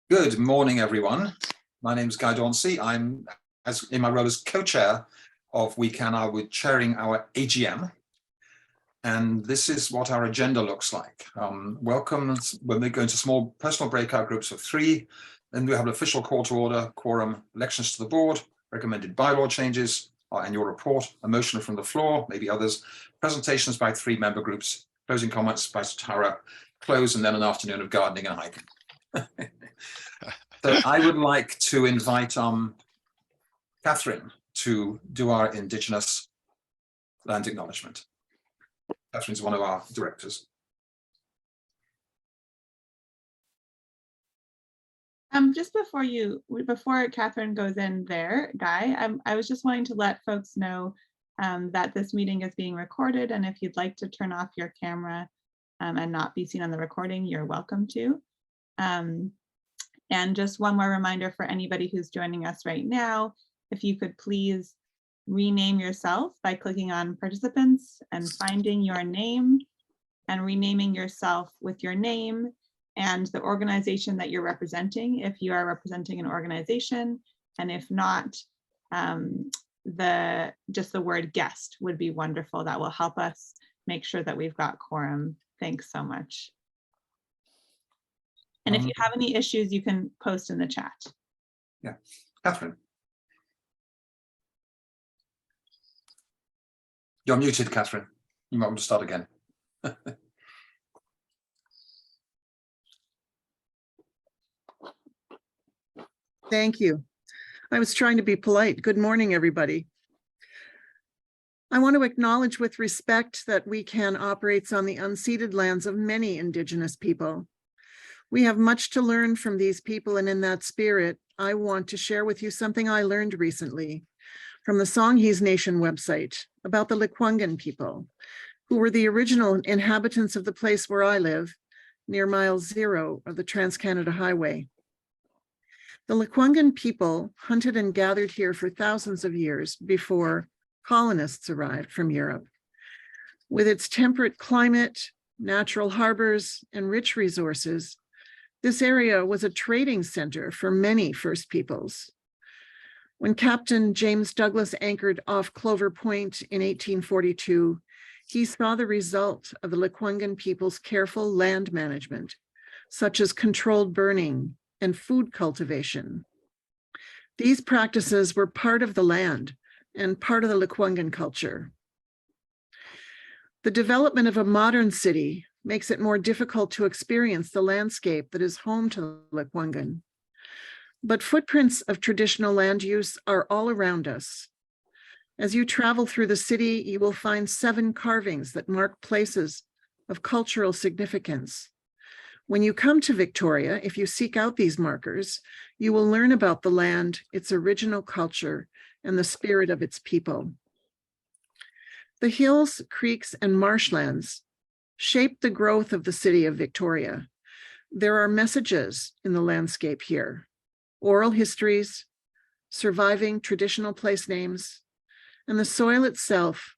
Good morning, everyone. My name is Guy Dauncey. I'm, in my role as co-chair of We Can, I would chairing our AGM. And this is what our agenda looks like. Welcome when we go into small personal breakout groups of 3. Then we have an official call to order, quorum, elections to the board, recommended bylaw changes, our annual report, a motion from the floor, maybe others, presentations by 3 member groups, closing comments by Tara, close, and then an afternoon of gardening and hiking. So I would like to invite Catherine to do our Indigenous land acknowledgement. Catherine's one of our directors. Just before Catherine goes in there, Guy, I was just wanting to let folks know that this meeting is being recorded, and if you'd like to turn off your camera and not be seen on the recording, you're welcome to. And just one more reminder for anybody who's joining us right now, if you could please rename yourself by clicking on participants and finding your name and renaming yourself with your name and the organization that you're representing, if you are representing an organization, and if not, just the word guest would be wonderful. That will help us make sure that we've got quorum. Thanks so much. And if you have any issues, you can post in the chat. Yeah, Catherine. You're muted, Catherine. You might want to start again. Thank you. I was trying to be polite. Good morning, everybody. I want to acknowledge with respect that We Can operates on the unceded lands of many Indigenous people. We have much to learn from these people, and in that spirit, I want to share with you something I learned recently from the Songhees Nation website about the Lekwungen people, who were the original inhabitants of the place where I live, near mile 0 of the Trans-Canada Highway. The Lekwungen people hunted and gathered here for thousands of years before colonists arrived from Europe. With its temperate climate, natural harbors, and rich resources, this area was a trading center for many First Peoples. When Captain James Douglas anchored off Clover Point in 1842, he saw the result of the Lekwungen people's careful land management, such as controlled burning and food cultivation. These practices were part of the land and part of the Lekwungen culture. The development of a modern city makes it more difficult to experience the landscape that is home to the Lekwungen. But footprints of traditional land use are all around us. As you travel through the city, you will find 7 carvings that mark places of cultural significance. When you come to Victoria, if you seek out these markers, you will learn about the land, its original culture, and the spirit of its people. The hills, creeks, and marshlands shaped the growth of the city of Victoria. There are messages in the landscape here, oral histories, surviving traditional place names, and the soil itself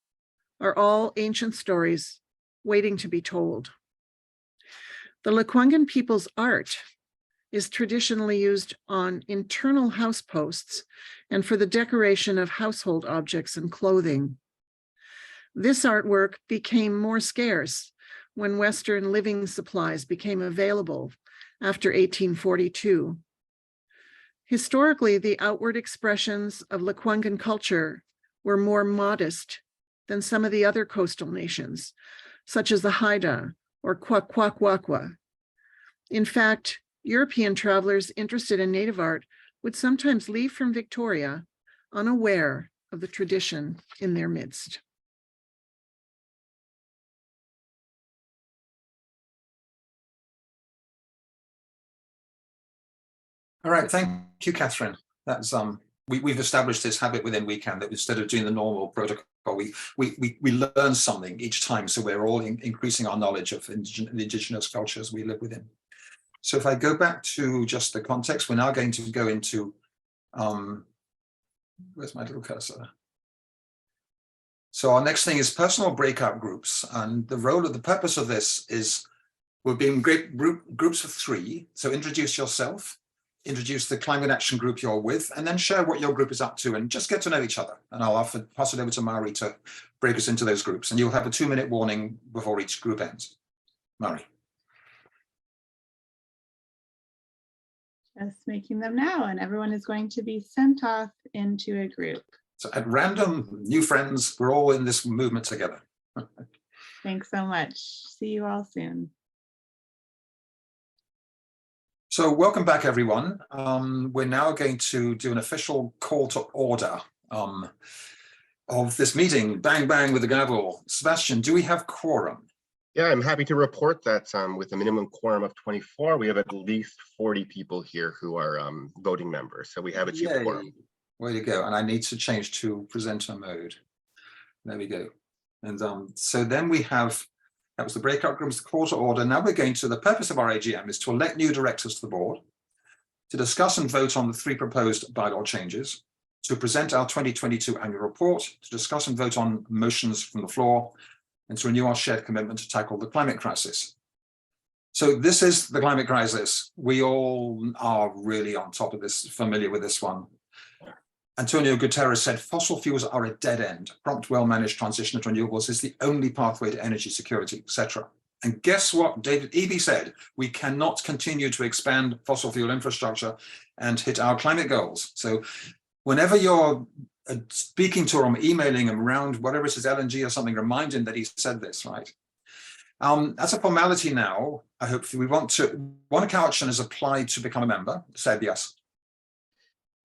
are all ancient stories waiting to be told. The Lekwungen people's art is traditionally used on internal house posts and for the decoration of household objects and clothing. This artwork became more scarce when Western living supplies became available after 1842. Historically, the outward expressions of Lekwungen culture were more modest than some of the other coastal nations, such as the Haida or Kwakwakwa. In fact, European travelers interested in native art would sometimes leave from Victoria unaware of the tradition in their midst. All right, thank you, Catherine. That's we've established this habit within We Can that instead of doing the normal protocol, we learn something each time. So we're all increasing our knowledge of the Indigenous cultures we live within. So if I go back to just the context, we're now going to go into, where's my little cursor? So our next thing is personal breakout groups. And the purpose of this is we're being groups of 3. So introduce yourself, introduce the climate action group you're with, and then share what your group is up to and just get to know each other. And I'll pass it over to Mari to break us into those groups. And you'll have a 2-minute warning before each group ends. Mari. Just making them now, and everyone is going to be sent off into a group. So at random, new friends, we're all in this movement together. Thanks so much. See you all soon. So welcome back, everyone. We're now going to do an official call to order of this meeting. Bang, bang with the gavel. Sebastian, do we have quorum? Yeah, I'm happy to report that with a minimum quorum of 24, we have at least 40 people here who are voting members. So we have achieved Yay. quorum. Way to go. And I need to change to presenter mode. There we go. And so then we have, that was the breakout rooms, the call to order. Now we're going to, the purpose of our AGM is to elect new directors to the board, to discuss and vote on the 3 proposed bylaw changes, to present our 2022 annual report, to discuss and vote on motions from the floor, and to renew our shared commitment to tackle the climate crisis. So this is the climate crisis. We all are really on top of this, familiar with this one. Antonio Guterres said, fossil fuels are a dead end. Prompt, well-managed transition to renewables is the only pathway to energy security, etc. And guess what David Eby said? We cannot continue to expand fossil fuel infrastructure and hit our climate goals. So whenever you're speaking to him, emailing him around, whatever it is, LNG or something, remind him that he said this, right? As a formality now, I hope we want to, one Couchen has applied to become a member, said yes.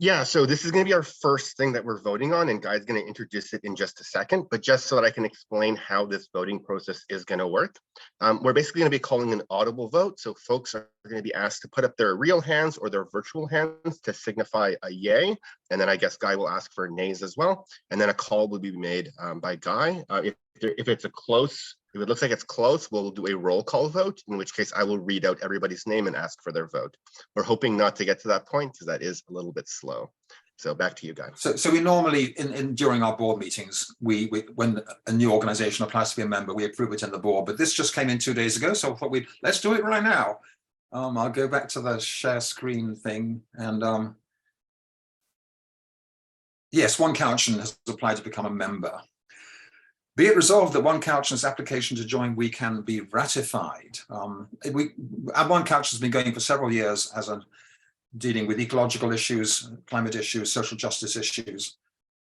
Yeah, so this is going to be our first thing that we're voting on, and Guy's going to introduce it in just a second, but just so that I can explain how this voting process is going to work. We're basically going to be calling an audible vote, so folks are going to be asked to put up their real hands or their virtual hands to signify a yay, and then I guess Guy will ask for nays as well, and then a call will be made by Guy. If it's a close, if it looks like it's close, we'll do a roll call vote, in which case I will read out everybody's name and ask for their vote. We're hoping not to get to that point because that is a little bit slow. So back to you, Guy. So we normally, during our board meetings, we when a new organization applies to be a member, we approve it in the board, but this just came in 2 days ago, so I thought let's do it right now. I'll go back to the share screen thing, and yes, one Couchen has applied to become a member. Be it resolved that one Couchen's application to join We Can be ratified. One Couchen has been going for several years as a dealing with ecological issues, climate issues, social justice issues.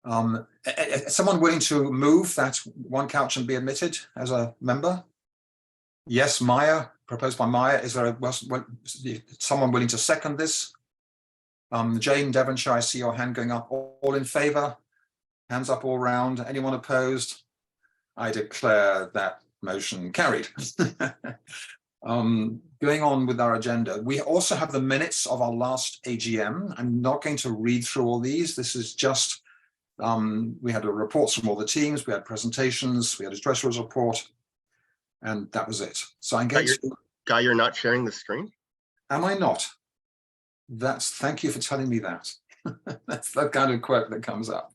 Someone willing to move that one Couchen be admitted as a member? Yes, Maya, proposed by Maya. Is there someone willing to second this? Jane Devonshire, I see your hand going up. All in favor? Hands up all round. Anyone opposed? I declare that motion carried. Going on with our agenda, we also have the minutes of our last AGM. I'm not going to read through all these. This is just, we had reports from all the teams, we had presentations, we had a treasurer's report, and that was it. So I'm going to... Guy, you're not sharing the screen? Am I not? Thank you for telling me that. That's the kind of quirk that comes up.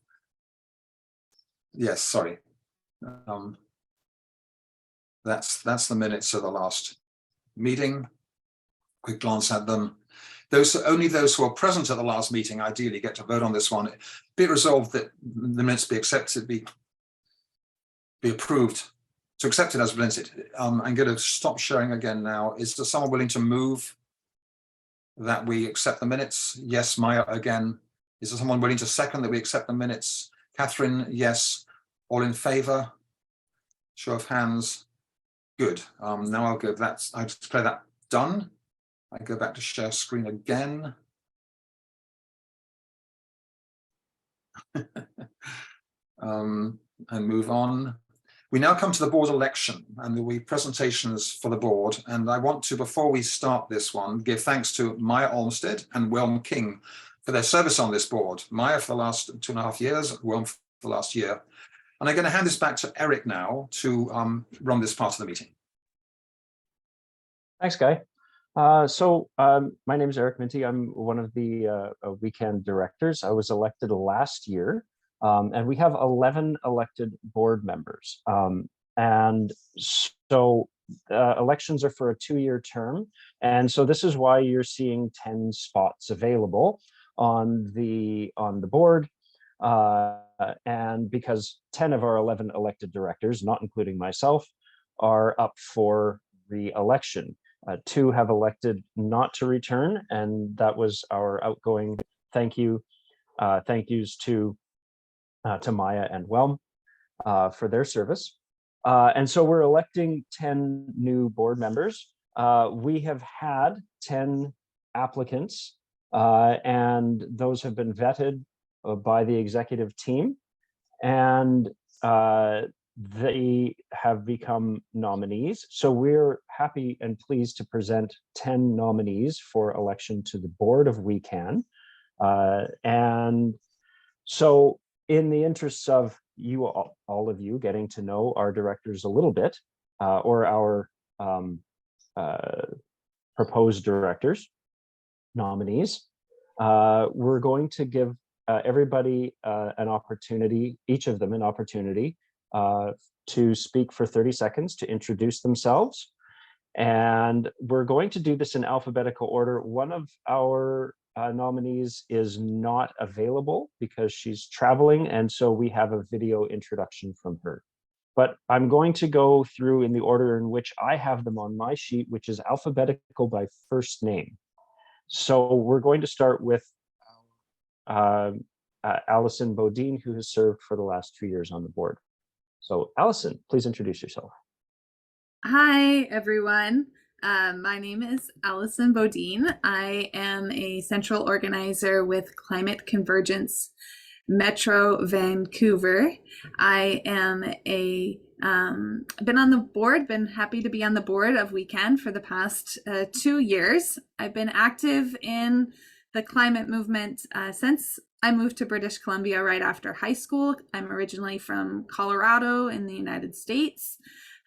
Yes, sorry. That's the minutes of the last meeting. Quick glance at them. Only those who are present at the last meeting ideally get to vote on this one. Be it resolved that the minutes be accepted, be approved, to accept it as presented. I'm going to stop sharing again now. Is there someone willing to move that we accept the minutes? Yes, Maya again. Is there someone willing to second that we accept the minutes? Catherine, yes. All in favor? Show of hands. Good. Now I'll go. I declare that done. I go back to share screen again. And move on. We now come to the board election, and there will be presentations for the board. And I want to, before we start this one, give thanks to Maya Olmsted and Wilm King for their service on this board. Maya for the last 2.5 years, Wilm for the last year. And I'm going to hand this back to Eric now to run this part of the meeting. Thanks, Guy. My name is Eric Minty. I'm one of the Weekend directors. I was elected last year, and we have 11 elected board members. And so elections are for a 2-year term. And so this is why you're seeing 10 spots available on the board. And because 10 of our 11 elected directors, not including myself, are up for re-election. 2 have elected not to return, and that was our outgoing thank yous to Maya and Whelm for their service. And so we're electing 10 new board members. We have had 10 applicants, and those have been vetted by the executive team, and they have become nominees. So we're happy and pleased to present 10 nominees for election to the board of WeCan. And so in the interests of you all of you getting to know our directors a little bit, or our proposed directors, nominees, we're going to give everybody an opportunity, each of them an opportunity to speak for 30 seconds to introduce themselves. And we're going to do this in alphabetical order. One of our nominees is not available because she's traveling, and so we have a video introduction from her. But I'm going to go through in the order in which I have them on my sheet, which is alphabetical by first name. So we're going to start with Alison Bodine, who has served for the last 2 years on the board. So Alison, please introduce yourself. Hi, everyone. My name is Alison Bodine. I am a central organizer with Climate Convergence Metro Vancouver. I am been on the board, been happy to be on the board of WeCan for the past 2 years. I've been active in the climate movement since I moved to British Columbia right after high school. I'm originally from Colorado in the United States,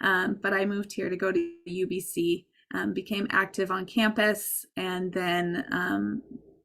but I moved here to go to UBC, became active on campus, and then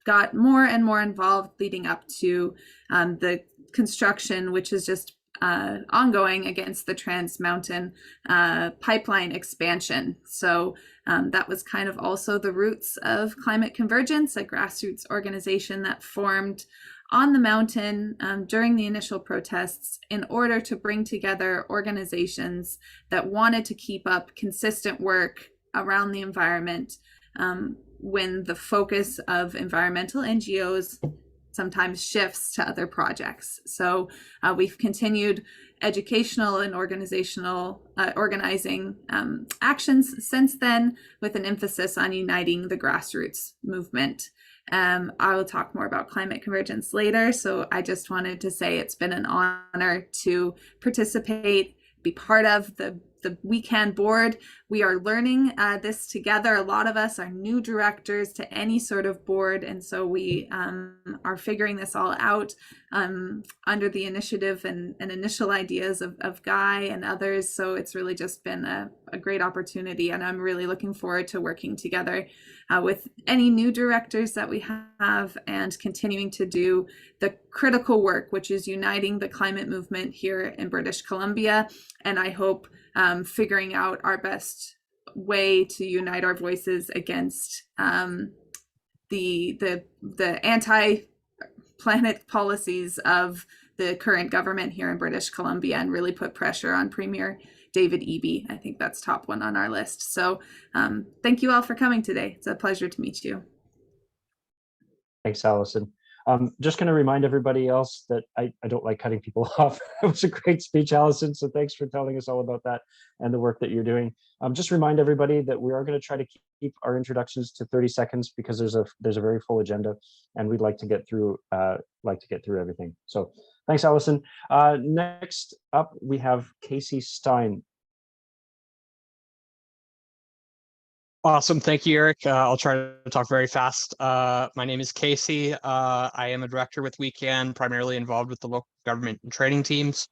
got more and more involved leading up to the construction, which is just ongoing against the Trans Mountain pipeline expansion. So that was kind of also the roots of Climate Convergence, a grassroots organization that formed on the mountain during the initial protests in order to bring together organizations that wanted to keep up consistent work around the environment when the focus of environmental NGOs sometimes shifts to other projects. So we've continued educational and organizational organizing actions since then, with an emphasis on uniting the grassroots movement. I will talk more about Climate Convergence later. So I just wanted to say it's been an honor to participate, be part of the WeCan board. We are learning this together. A lot of us are new directors to any sort of board, and so we are figuring this all out under the initiative and initial ideas of Guy and others. So it's really just been a great opportunity, and I'm really looking forward to working together with any new directors that we have and continuing to do the critical work, which is uniting the climate movement here in British Columbia. And I hope figuring out our best way to unite our voices against the anti-planet policies of the current government here in British Columbia, and really put pressure on Premier David Eby. I think that's top one on our list. So thank you all for coming today. It's a pleasure to meet you. Thanks, Alison. Just going to remind everybody else that I don't like cutting people off. It was a great speech, Alison. So thanks for telling us all about that and the work that you're doing. Just remind everybody that we are going to try to keep our introductions to 30 seconds because there's a very full agenda, and we'd like to get through everything. So thanks, Alison. Next up, we have Casey Stein. Awesome. Thank you, Eric. I'll try to talk very fast. My name is Casey. I am a director with WeCan, primarily involved with the local government and training teams.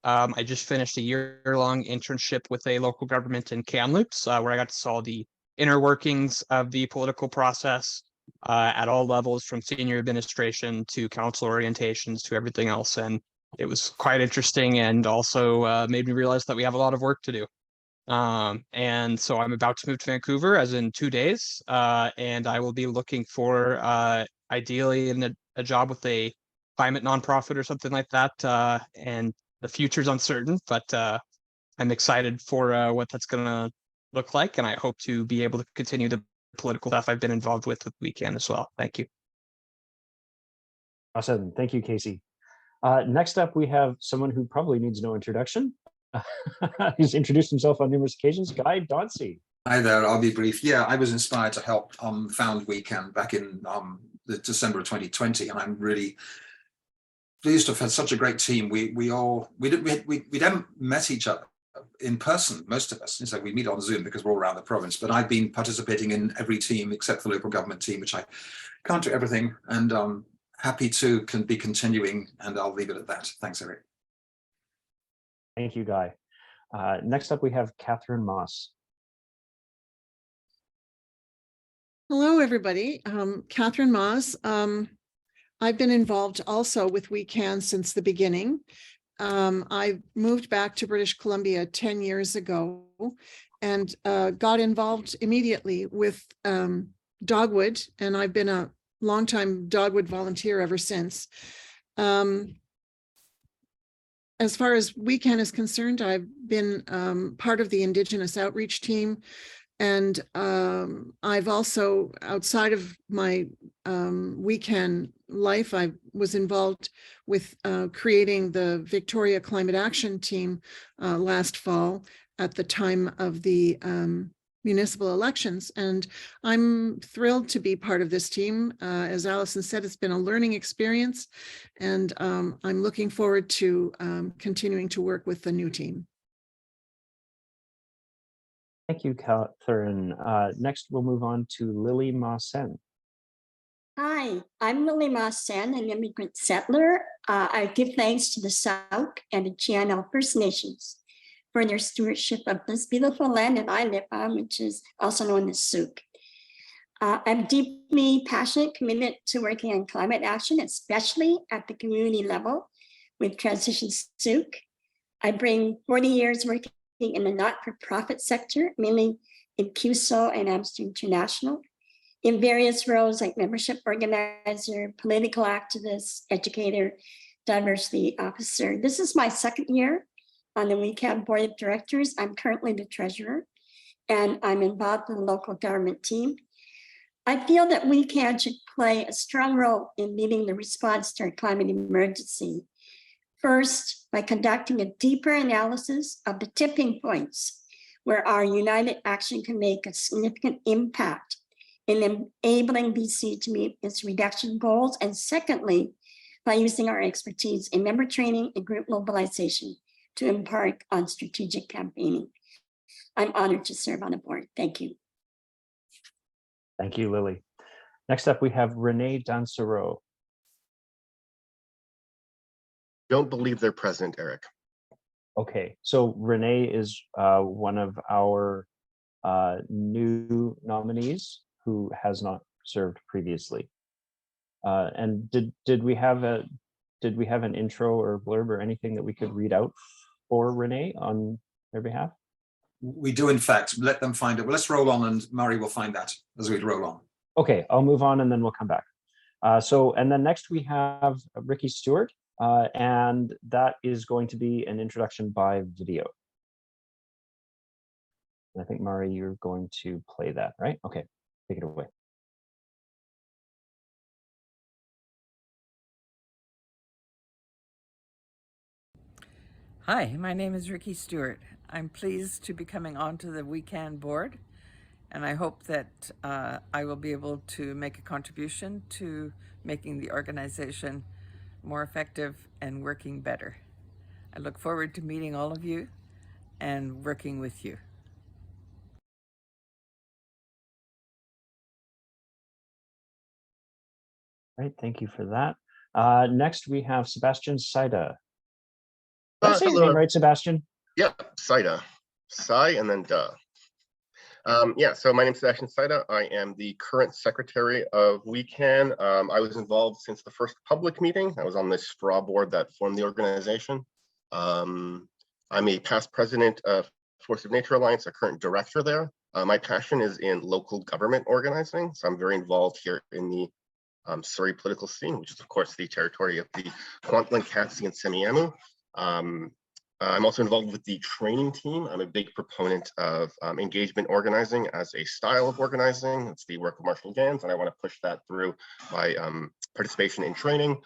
I just finished a year-long internship with a local government in Kamloops, where I got to saw the inner workings of the political process at all levels, from senior administration to council orientations to everything else. And it was quite interesting, and also made me realize that we have a lot of work to do. And so I'm about to move to Vancouver as in 2 days. And I will be looking for ideally in a job with a climate nonprofit or something like that. And the future's uncertain, but I'm excited for what that's going to look like. And I hope to be able to continue the political stuff I've been involved with Weekend as well. Thank you. Awesome. Thank you, Casey. Next up, we have someone who probably needs no introduction. He's introduced himself on numerous occasions, Guy Dauncey. Hi there, I'll be brief. Yeah, I was inspired to help found Weekend back in the December of 2020, and I'm really pleased to have had such a great team. We haven't met each other in person, most of us. So we meet on Zoom because we're all around the province, but I've been participating in every team except the local government team, which I can't do everything, and happy to be continuing, and I'll leave it at that. Thanks, Eric. Thank you, Guy. Next up, we have Catherine Moss. Hello, everybody. Catherine Moss. I've been involved also with WeCan since the beginning. I moved back to British Columbia 10 years ago and got involved immediately with Dogwood, and I've been a longtime Dogwood volunteer ever since. As far as WeCan is concerned, I've been part of the Indigenous outreach team, and I've also, outside of my WeCan life, I was involved with creating the Victoria Climate Action Team last fall at the time of the municipal elections. And I'm thrilled to be part of this team. As Allison said, it's been a learning experience, and I'm looking forward to continuing to work with the new team. Thank you, Catherine. Next, we'll move on to Lily Ma-Sen. Hi, I'm Lily Ma-Sen, an immigrant settler. I give thanks to the Sauk and the Chiano First Nations for their stewardship of this beautiful land that I live on, which is also known as Sauk. I'm deeply passionate, committed to working on climate action, especially at the community level with Transition Sauk. I bring 40 years working in the not-for-profit sector, mainly in QSO and Amnesty International, in various roles like membership organizer, political activist, educator, diversity officer. This is my second year on the WeCan Board of Directors. I'm currently the treasurer, and I'm involved in the local government team. I feel that WeCan should play a strong role in leading the response to our climate emergency. First, by conducting a deeper analysis of the tipping points where our united action can make a significant impact in enabling BC to meet its reduction goals. And secondly, by using our expertise in member training and group mobilization to embark on strategic campaigning. I'm honored to serve on the board. Thank you. Thank you, Lily. Next up, we have Renee Dansereau. Don't believe they're present, Eric. Okay, so Renee is one of our new nominees who has not served previously. And did we have an intro or blurb or anything that we could read out for Renee on their behalf? We do, in fact. Let them find it. Well, let's roll on, and Murray will find that as we roll on. Okay, I'll move on and then we'll come back. And then next we have Ricky Stewart, and that is going to be an introduction by video. And I think, Murray, you're going to play that, right? Okay, take it away. Hi, my name is Ricky Stewart. I'm pleased to be coming onto the WeCan board, and I hope that I will be able to make a contribution to making the organization more effective and working better. I look forward to meeting all of you and working with you. Right, thank you for that. Next, we have Sebastian Saida. Did I say your name right, Sebastian? Yeah, Saida. Sai and then duh. Yeah, so my name is Sebastian Saida. I am the current secretary of WeCan. I was involved since the first public meeting. I was on the straw board that formed the organization. I'm a past president of Force of Nature Alliance, a current director there. My passion is in local government organizing, so I'm very involved here in the Surrey political scene, which is of course the territory of the Kwantlen, Katsi, and Semiahmoo. I'm also involved with the training team. I'm a big proponent of engagement organizing as a style of organizing. It's the work of Marshall Gans, and I want to push that through my participation in training.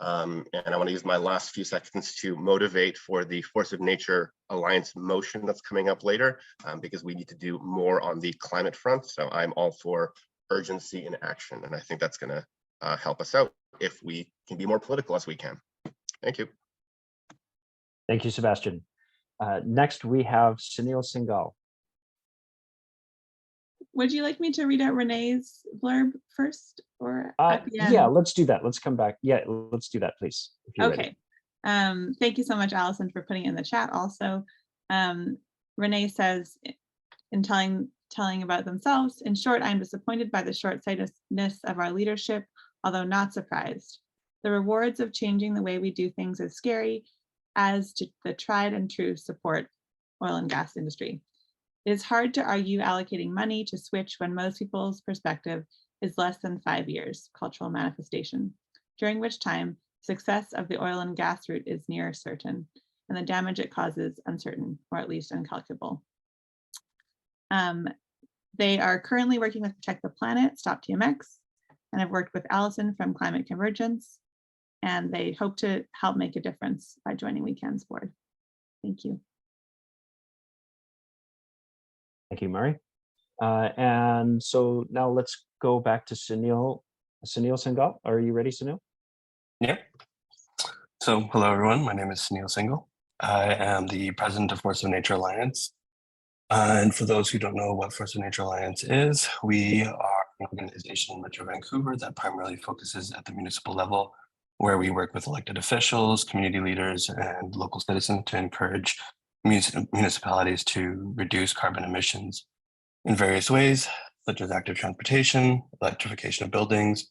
And I want to use my last few seconds to motivate for the Force of Nature Alliance motion that's coming up later, because we need to do more on the climate front. So I'm all for urgency and action, and I think that's going to help us out if we can be more political as we can. Thank you. Thank you, Sebastian. Next, we have Sunil Singhal. Would you like me to read out Renee's blurb first or at the end? Yeah, let's do that. Let's come back. Yeah, let's do that, please. If you're Okay. ready. Thank you so much, Allison, for putting it in the chat also. Renee says, in telling about themselves, in short, I'm disappointed by the short-sightedness of our leadership, although not surprised. The rewards of changing the way we do things is scary, as to the tried and true support oil and gas industry. It is hard to argue allocating money to switch when most people's perspective is less than 5 years, cultural manifestation, during which time success of the oil and gas route is near certain, and the damage it causes uncertain, or at least incalculable. They are currently working with Protect the Planet, Stop TMX, and have worked with Allison from Climate Convergence, and they hope to help make a difference by joining Weekend's board. Thank you. Thank you, Murray. And so now let's go back to Sunil Singhal. Are you ready, Sunil? Yeah. So hello, everyone. My name is Sunil Singhal. I am the president of Force of Nature Alliance. And for those who don't know what Force of Nature Alliance is, we are an organization in Metro Vancouver that primarily focuses at the municipal level, where we work with elected officials, community leaders, and local citizens to encourage municipalities to reduce carbon emissions in various ways, such as active transportation, electrification of buildings,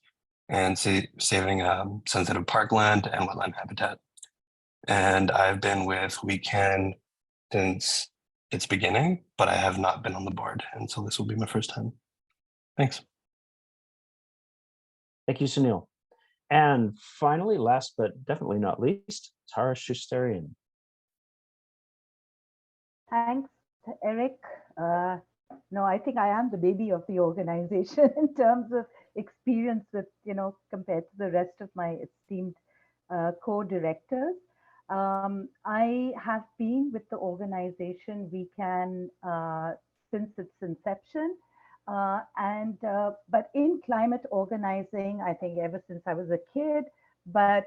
and saving sensitive parkland and wetland habitat. And I've been with WeCan since its beginning, but I have not been on the board. And so this will be my first time. Thanks. Thank you, Sunil. And finally, last but definitely not least, Tara Shusterian. Thanks, Eric. No, I think I am the baby of the organization in terms of experience with, compared to the rest of my esteemed co-directors. I have been with the organization WeCan since its inception. But in climate organizing, I think ever since I was a kid, but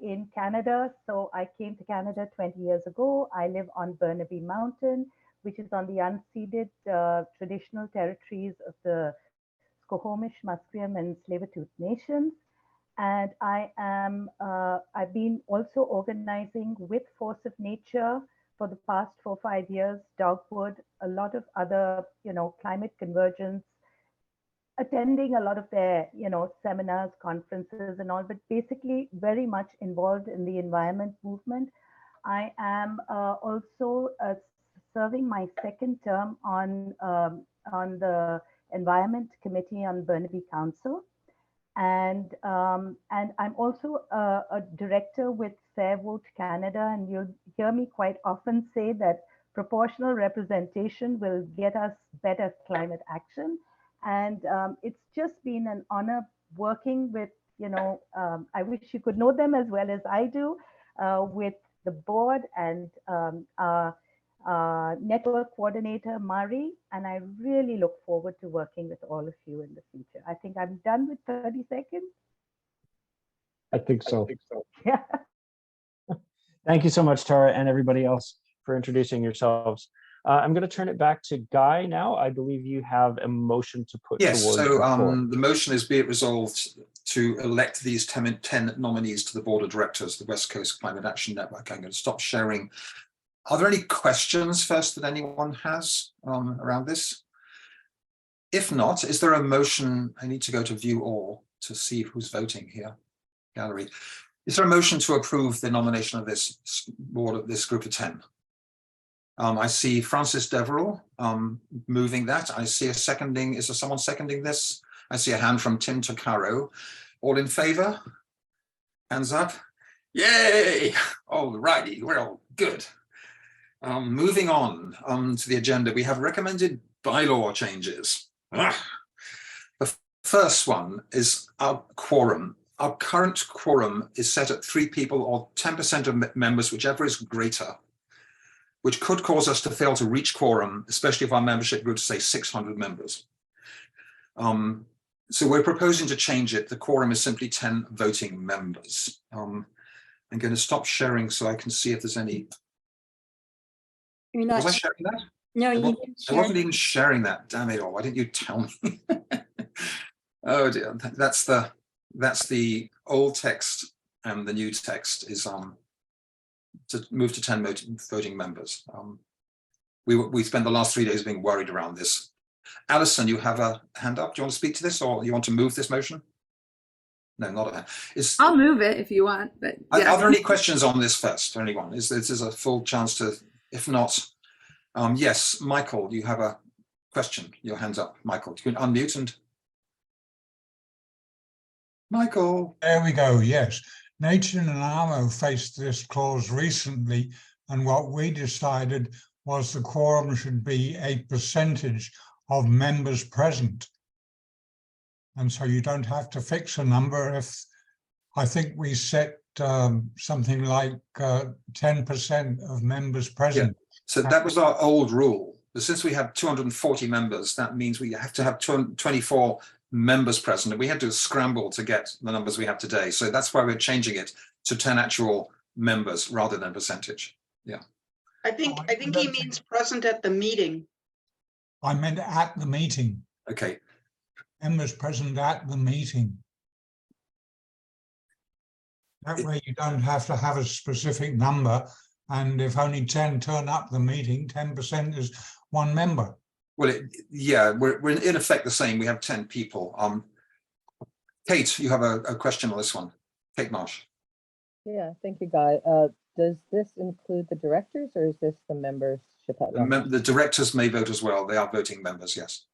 in Canada, so I came to Canada 20 years ago. I live on Burnaby Mountain, which is on the unceded traditional territories of the Squamish, Musqueam, and Tsleil-Waututh nations. And I've been also organizing with Force of Nature for the past 4 or 5 years, Dogwood, a lot of other, climate convergence, attending a lot of their, seminars, conferences and all, but basically very much involved in the environment movement. I am also serving my second term on the Environment Committee on Burnaby Council. And I'm also a director with Fair Vote Canada, and you'll hear me quite often say that proportional representation will get us better climate action. And it's just been an honor working with, I wish you could know them as well as I do, with the board and network coordinator, Mari, and I really look forward to working with all of you in the future. I think I'm done with 30 seconds. I think so. Yeah. Thank you so much, Tara, and everybody else for introducing yourselves. I'm going to turn it back to Guy now. I believe you have a motion to put Yes, towards so the floor. the motion is be it resolved to elect these 10 nominees to the board of directors of the West Coast Climate Action Network. I'm going to stop sharing. Are there any questions first that anyone has around this? If not, is there a motion? I need to go to view all to see who's voting here. Gallery. Is there a motion to approve the nomination of this board of this group of 10? I see Francis Deverell moving that. I see a seconding. Is there someone seconding this? I see a hand from Tim Takaro. All in favor? Hands up. Yay! All righty, we're all good. Moving on to the agenda, we have recommended bylaw changes. The first one is our quorum. Our current quorum is set at 3 people or 10% of members, whichever is greater, which could cause us to fail to reach quorum, especially if our membership grew to say 600 members. So we're proposing to change it. The quorum is simply 10 voting members. I'm going to stop sharing so I can see if there's any. You're not. Was I sharing that? No, you didn't I share. wasn't even sharing that. Damn it all! Why didn't you tell me? Oh dear. That's the old text, and the new text is to move to 10 voting members. We spent the last 3 days being worried around this. Alison, you have a hand up. Do you want to speak to this, or you want to move this motion? No, not a hand. I'll move it if you want, but yeah. Are there any questions on this first? Anyone? This is a full chance to, if not, yes, Michael, you have a question. Your hand's up, Michael. You can unmute and. Michael. There we go, yes. Nature and Armo faced this clause recently, and what we decided was the quorum should be a percentage of members present. And so you don't have to fix a number if, I think we set something like 10% of members present. Yeah. So that was our old rule. But since we have 240 members, that means we have to have 24 members present, and we had to scramble to get the numbers we have today. So that's why we're changing it to 10 actual members rather than percentage. Yeah. I think he means present at the meeting. I meant at the meeting. Okay. Members present at the meeting. That way you don't have to have a specific number, and if only 10 turn up the meeting, 10% is 1 member. Well, yeah, we're in effect the same. We have 10 people. Kate, you have a question on this one. Kate Marsh. Yeah, thank you, Guy. Does this include the directors, or is this the membership at large? The directors may vote as well. They are voting members, yes.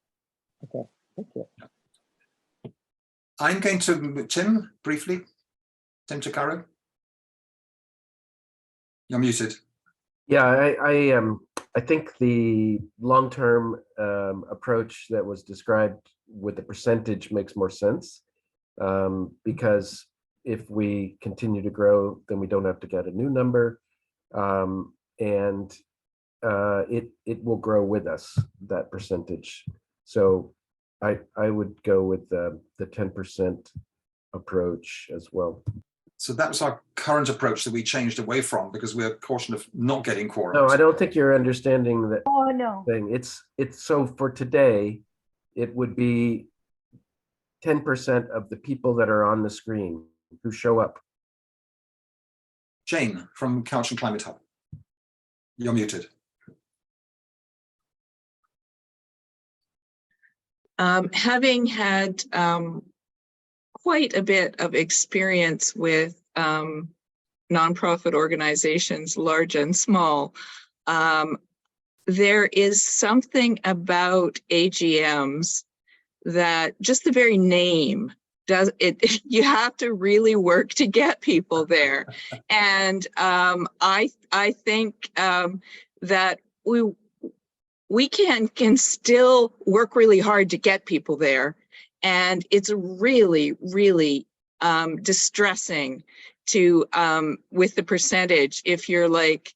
Okay, thank you. I'm going to, Tim, briefly. Tim Takaro. You're muted. Yeah, I think the long-term approach that was described with the percentage makes more sense, because if we continue to grow, then we don't have to get a new number, and it will grow with us, that percentage. So I would go with the 10% approach as well. So that was our current approach that we changed away from because we're cautious of not getting quorum. No, I don't think you're understanding that thing. It's so for today, it would be 10% of the people that are on the screen who show up. Jane from Couch and Climate Hub. You're muted. Having had quite a bit of experience with nonprofit organizations, large and small, there is something about AGMs that just the very name does it. You have to really work to get people there, and I think that we can still work really hard to get people there. And it's really, really distressing to, with the percentage, if you're like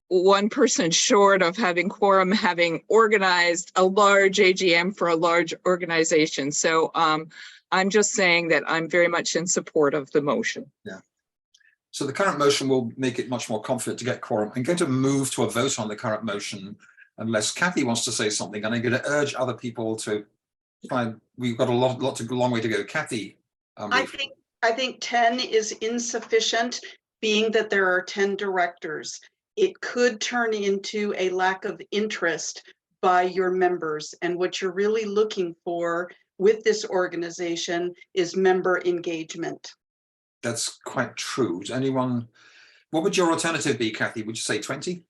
1 person short of having quorum, having organized a large AGM for a large organization. So I'm just saying that I'm very much in support of the motion. Yeah. So the current motion will make it much more confident to get quorum. I'm going to move to a vote on the current motion, unless Kathy wants to say something, and I'm going to urge other people to. Fine, we've got a long way to go. Kathy. I think 10 is insufficient, being that there are 10 directors. It could turn into a lack of interest by your members, and what you're really looking for with this organization is member engagement. That's quite true. Does anyone? What would your alternative be, Kathy? Would you say 20?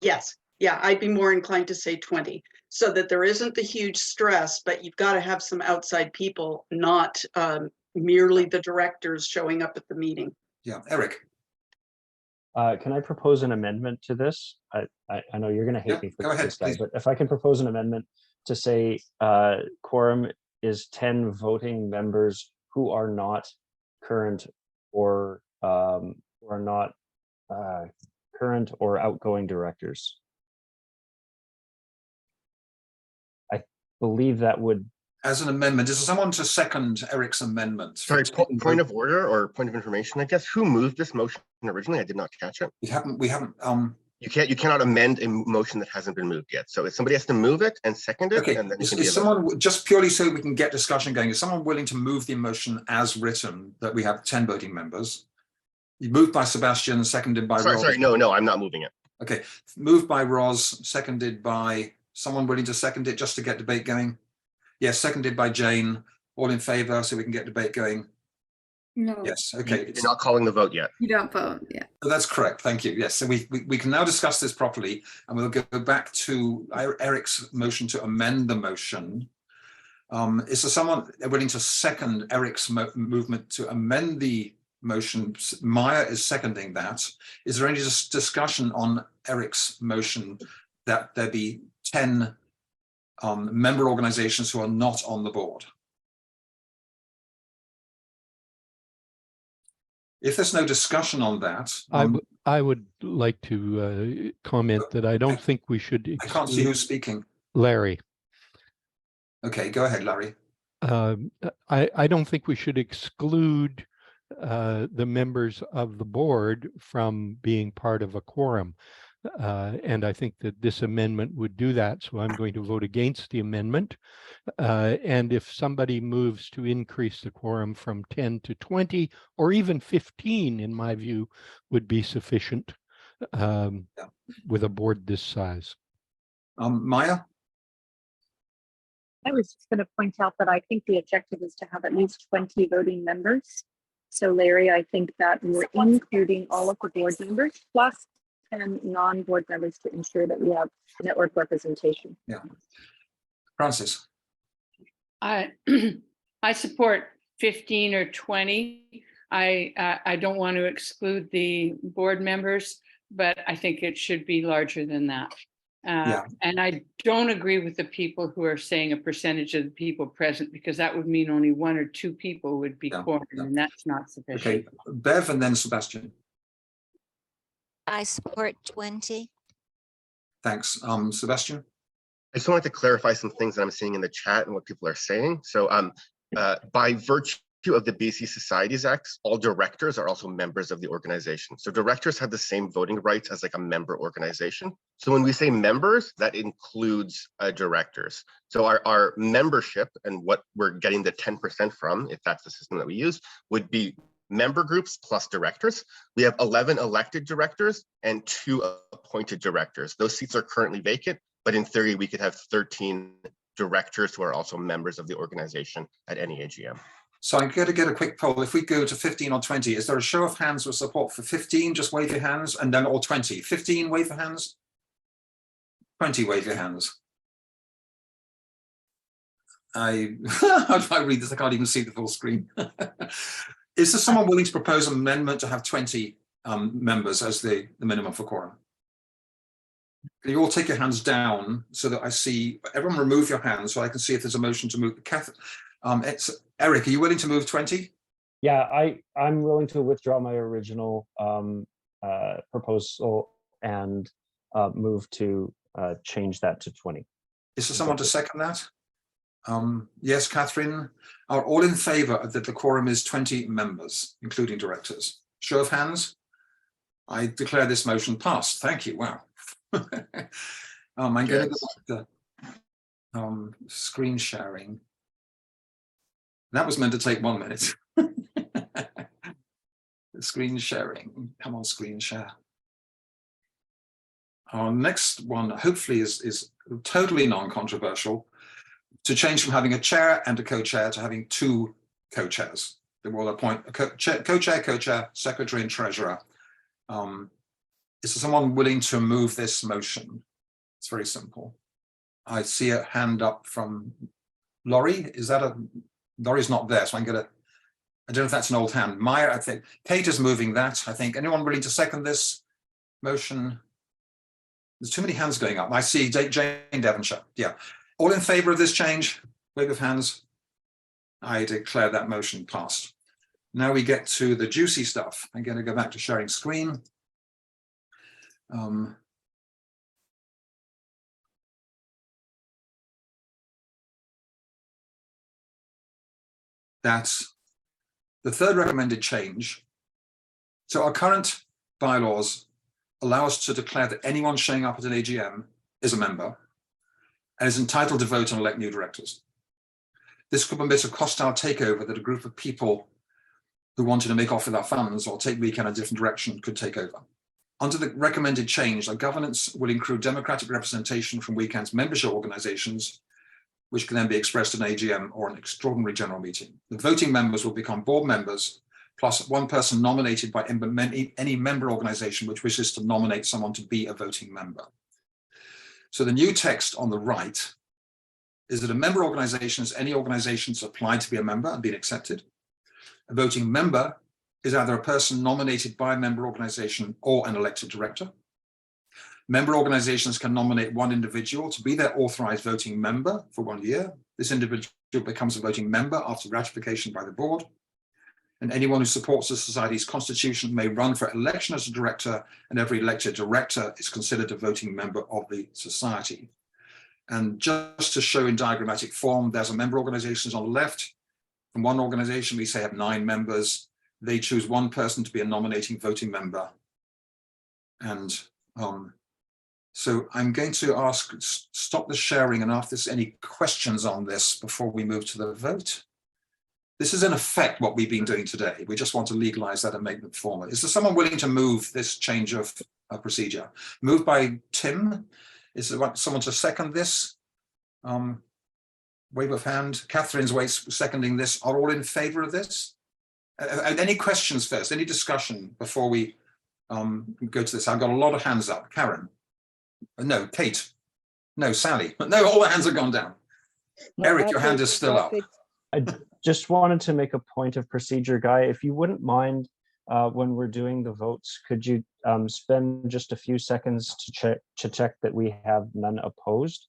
Yes, yeah, I'd be more inclined to say 20, so that there isn't the huge stress, but you've got to have some outside people, not merely the directors showing up at the meeting. Yeah, Eric. Can I propose an amendment to this? I know you're going to hate me for go ahead, this guy, please. but if I can propose an amendment to say quorum is 10 voting members who are not current or not current or outgoing directors. I believe that would. As an amendment, is there someone to second Eric's amendment? Sorry, point of order or point of information, I guess. Who moved this motion originally? I did not catch it. We haven't. You cannot amend a motion that hasn't been moved yet. So if somebody has to move it and second it, Okay, and then is someone, just purely so we can get discussion going, is someone willing to move the motion as written that we have 10 voting members? You moved by Sebastian, seconded by Ros. Sorry, no, I'm not moving it. Okay, moved by Ros, seconded by someone willing to second it just to get debate going? Yes, seconded by Jane. All in favor so we can get debate going? No. Yes, okay. You're not calling the vote yet. You don't vote, yeah. Oh, that's correct, thank you. Yes, so we can now discuss this properly, and we'll go back to Eric's motion to amend the motion. Is there someone willing to second Eric's movement to amend the motion? Maya is seconding that. Is there any discussion on Eric's motion that there be 10 member organizations who are not on the board? If there's no discussion on that, I would like to comment that I don't think we should. I can't see who's speaking. Larry. Okay, go ahead, Larry. I don't think we should exclude the members of the board from being part of a quorum. And I think that this amendment would do that. So I'm going to vote against the amendment. And if somebody moves to increase the quorum from 10 to 20 or even 15, in my view, would be sufficient with a board this size. Maya? I was just going to point out that I think the objective is to have at least 20 voting members. So Larry, I think that we're including all of the board members plus 10 non-board members to ensure that we have network representation. Yeah. Francis? I support 15 or 20. I don't want to exclude the board members, but I think it should be larger than that. And I don't agree with the people who are saying a percentage of the people present, because that would mean only 1 or 2 people would be quorum, and that's not sufficient. Okay, Bev and then Sebastian. I support 20. Thanks. Sebastian? I just wanted to clarify some things that I'm seeing in the chat and what people are saying. So by virtue of the BC Societies Act, all directors are also members of the organization. So directors have the same voting rights as like a member organization. So when we say members, that includes directors. So our membership and what we're getting the 10% from, if that's the system that we use, would be member groups plus directors. We have 11 elected directors and 2 appointed directors. Those seats are currently vacant, but in theory, we could have 13 directors who are also members of the organization at any AGM. So I'm going to get a quick poll. If we go to 15 or 20, is there a show of hands with support for 15? Just wave your hands, and then all 20. 15, wave your hands. 20, wave your hands. How do I read this? I can't even see the full screen. Is there someone willing to propose an amendment to have 20 members as the minimum for quorum? Can you all take your hands down so that I see? Everyone remove your hands so I can see if there's a motion to move. It's Eric, are you willing to move 20? Yeah, I'm willing to withdraw my original proposal and move to change that to 20. Is there someone to second that? Yes, Catherine. Are all in favor of that the quorum is 20 members, including directors? Show of hands. I declare this motion passed. Thank you. Wow. I'm going to go back to screen sharing. That was meant to take 1 minute. Screen sharing. Come on, screen share. Our next one, hopefully, is totally non-controversial. To change from having a chair and a co-chair to having 2 co-chairs. They will appoint a co-chair, secretary, and treasurer. Is there someone willing to move this motion? It's very simple. I see a hand up from Laurie. Is that Laurie's not there, so I'm gonna, I don't know if that's an old hand. Maya, I think. Kate is moving that, I think. Anyone willing to second this motion? There's too many hands going up. I see Jane Devonshire. Yeah. All in favor of this change? Wave of hands. I declare that motion passed. Now we get to the juicy stuff. I'm going to go back to sharing screen. That's the third recommended change. So our current bylaws allow us to declare that anyone showing up at an AGM is a member and is entitled to vote and elect new directors. This could permit a hostile takeover that a group of people who wanted to make off with our funds or take Weekend in a different direction could take over. Under the recommended change, our governance will include democratic representation from Weekend's membership organizations, which can then be expressed in AGM or an extraordinary general meeting. The voting members will become board members, plus one person nominated by any member organization which wishes to nominate someone to be a voting member. So the new text on the right is that a member organization is any organization that's applied to be a member and been accepted. A voting member is either a person nominated by a member organization or an elected director. Member organizations can nominate one individual to be their authorized voting member for 1 year. This individual becomes a voting member after ratification by the board. And anyone who supports the society's constitution may run for election as a director, and every elected director is considered a voting member of the society. And just to show in diagrammatic form, there's a member organizations on the left. From one organization, we say have 9 members. They choose one person to be a nominating voting member. And so I'm going to stop the sharing and ask there's any questions on this before we move to the vote. This is in effect what we've been doing today. We just want to legalize that and make it formal. Is there someone willing to move this change of procedure? Moved by Tim. Is there someone to second this? Wave of hand. Catherine's seconding this. Are all in favor of this? Any questions first? Any discussion before we go to this? I've got a lot of hands up. Karen? No. Kate? No. Sally? No, all the hands have gone down. Eric, your hand is still up. I just wanted to make a point of procedure, Guy. If you wouldn't mind, when we're doing the votes, could you spend just a few seconds to check that we have none opposed?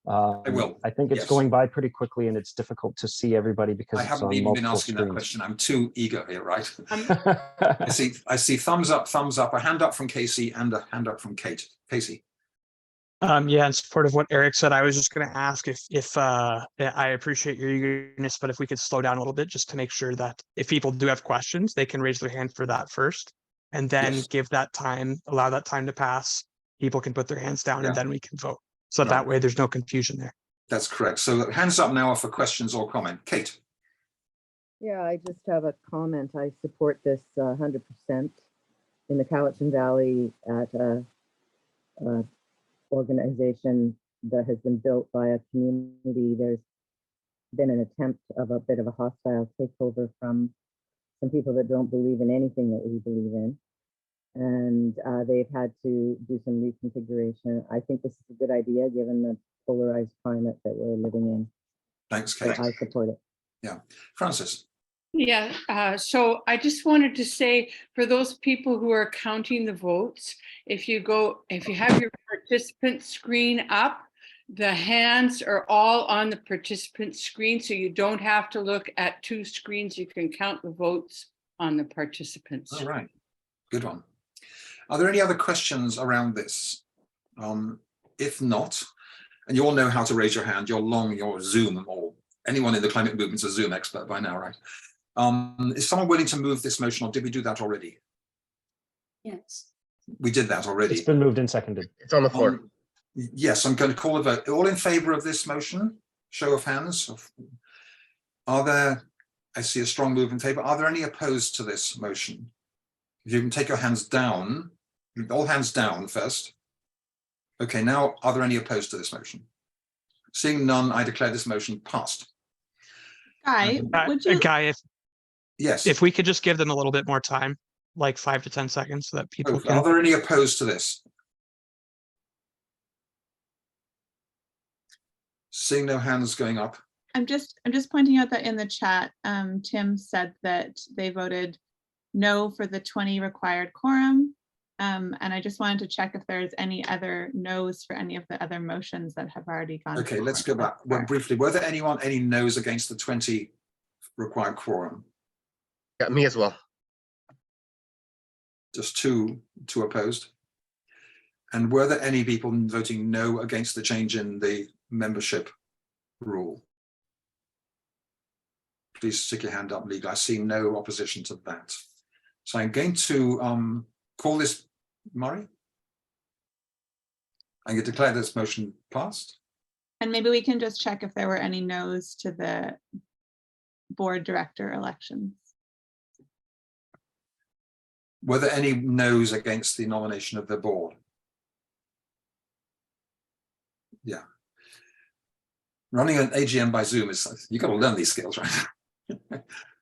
I will. I think it's going by pretty quickly, and it's difficult to see everybody because I haven't even been asking that question. I'm too eager here, right? I see thumbs up, a hand up from Casey, and a hand up from Kate. Casey. Yeah, in support of what Eric said, I was just going to ask if I appreciate your eagerness, but if we could slow down a little bit just to make sure that if people do have questions, they can raise their hand for that first, and then give that time, allow that time to pass. People can put their hands down, and then we can vote. So that way there's no confusion there. That's correct. So hands up now for questions or comment. Kate. Yeah, I just have a comment. I support this 100% in the Cowichan Valley at a organization that has been built by a community. There's been an attempt of a bit of a hostile takeover from some people that don't believe in anything that we believe in. And they've had to do some reconfiguration. I think this is a good idea given the polarized climate that we're living in. Thanks, Kate. So I support it. Yeah. Francis. Yeah, so I just wanted to say for those people who are counting the votes, if you have your participant screen up, the hands are all on the participant screen, so you don't have to look at 2 screens. You can count the votes on the participants. All right, good one. Are there any other questions around this? If not, and you all know how to raise your hand, you're Zoom, or anyone in the climate movement's a Zoom expert by now, right? Is someone willing to move this motion, or did we do that already? Yes. We did that already. It's been moved and seconded. It's on the floor. Yes, I'm going to call a vote. All in favor of this motion? Show of hands. Are there, I see a strong move in favor. Are there any opposed to this motion? If you can take your hands down, all hands down first. Okay, now are there any opposed to this motion? Seeing none, I declare this motion passed. Guy, would you? Guy, Yes. If we could just give them a little bit more time, like 5 to 10 seconds so that people Are can. there any opposed to this? Seeing no hands going up. I'm just pointing out that in the chat, Tim said that they voted no for the 20 required quorum. And I just wanted to check if there's any other no's for any of the other motions that have already gone. Okay, let's go back. Well, briefly, were there any no's against the 20 required quorum? Yeah, me as well. Just two opposed. And were there any people voting no against the change in the membership rule? Please stick your hand up, legal. I see no opposition to that. So I'm going to call this, Murray. I'm going to declare this motion passed. And maybe we can just check if there were any no's to the board director elections. Were there any no's against the nomination of the board? Yeah. Running an AGM by Zoom is, you've got to learn these skills, right?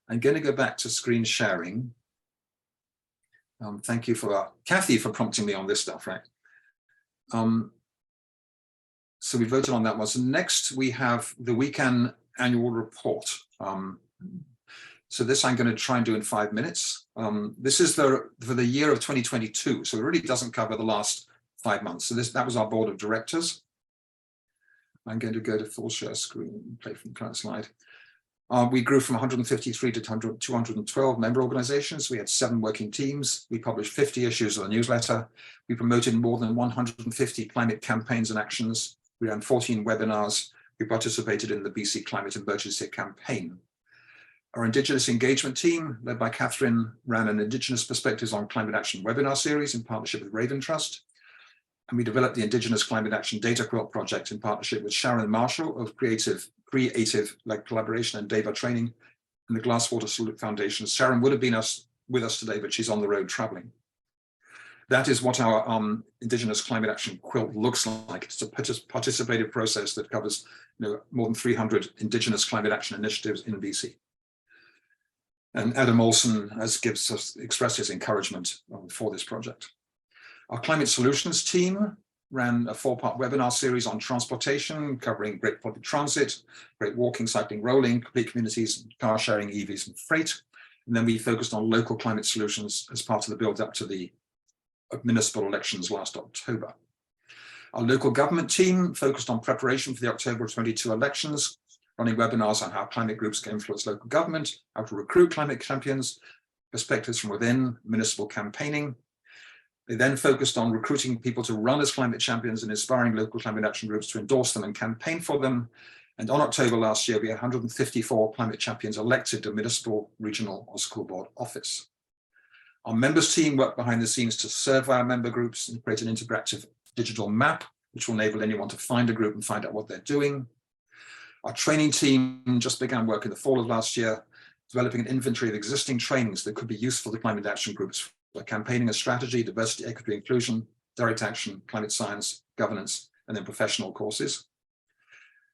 I'm going to go back to screen sharing. Thank you for Kathy for prompting me on this stuff, right? So we voted on that one. So next we have the weekend annual report. So this I'm going to try and do in 5 minutes. This is for the year of 2022. So it really doesn't cover the last 5 months. So that was our board of directors. I'm going to go to full share screen, play from current slide. We grew from 153 to 212 member organizations. We had 7 working teams. We published 50 issues of the newsletter. We promoted more than 150 climate campaigns and actions. We ran 14 webinars. We participated in the BC Climate Emergency Campaign. Our Indigenous engagement team, led by Catherine, ran an Indigenous Perspectives on Climate Action webinar series in partnership with Raven Trust. And we developed the Indigenous Climate Action Data Quilt project in partnership with Sharon Marshall of Creative Collaboration and Deva Training and the Glasswater Salute Foundation. Sharon would have been with us today, but she's on the road traveling. That is what our Indigenous Climate Action Quilt looks like. It's a participative process that covers more than 300 Indigenous climate action initiatives in BC. And Adam Olson expressed his encouragement for this project. Our Climate Solutions team ran a 4-part webinar series on transportation, covering great public transit, great walking, cycling, rolling, complete communities, car sharing, EVs, and freight. And then we focused on local climate solutions as part of the build up to the municipal elections last October. Our local government team focused on preparation for the October 22 elections, running webinars on how climate groups can influence local government, how to recruit climate champions, perspectives from within, municipal campaigning. They then focused on recruiting people to run as climate champions and inspiring local climate action groups to endorse them and campaign for them. And on October last year, we had 154 climate champions elected to municipal, regional, or school board office. Our members team worked behind the scenes to serve our member groups and create an interactive digital map, which will enable anyone to find a group and find out what they're doing. Our training team just began work in the fall of last year, developing an inventory of existing trainings that could be useful to climate action groups for campaigning a strategy, diversity, equity, inclusion, direct action, climate science, governance, and then professional courses.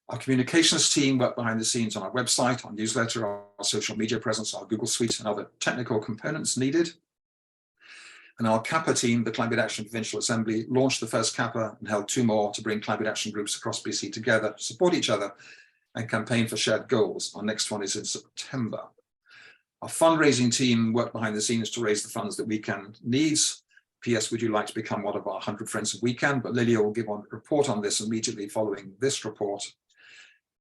Our communications team worked behind the scenes on our website, our newsletter, our social media presence, our Google Suite, and other technical components needed. And our CAPA team, the Climate Action Provincial Assembly, launched the first CAPA and held 2 more to bring climate action groups across BC together to support each other and campaign for shared goals. Our next one is in September. Our fundraising team worked behind the scenes to raise the funds that WeCan needs. P.S. Would you like to become one of our 100 friends of WeCan? But Lydia will give a report on this immediately following this report.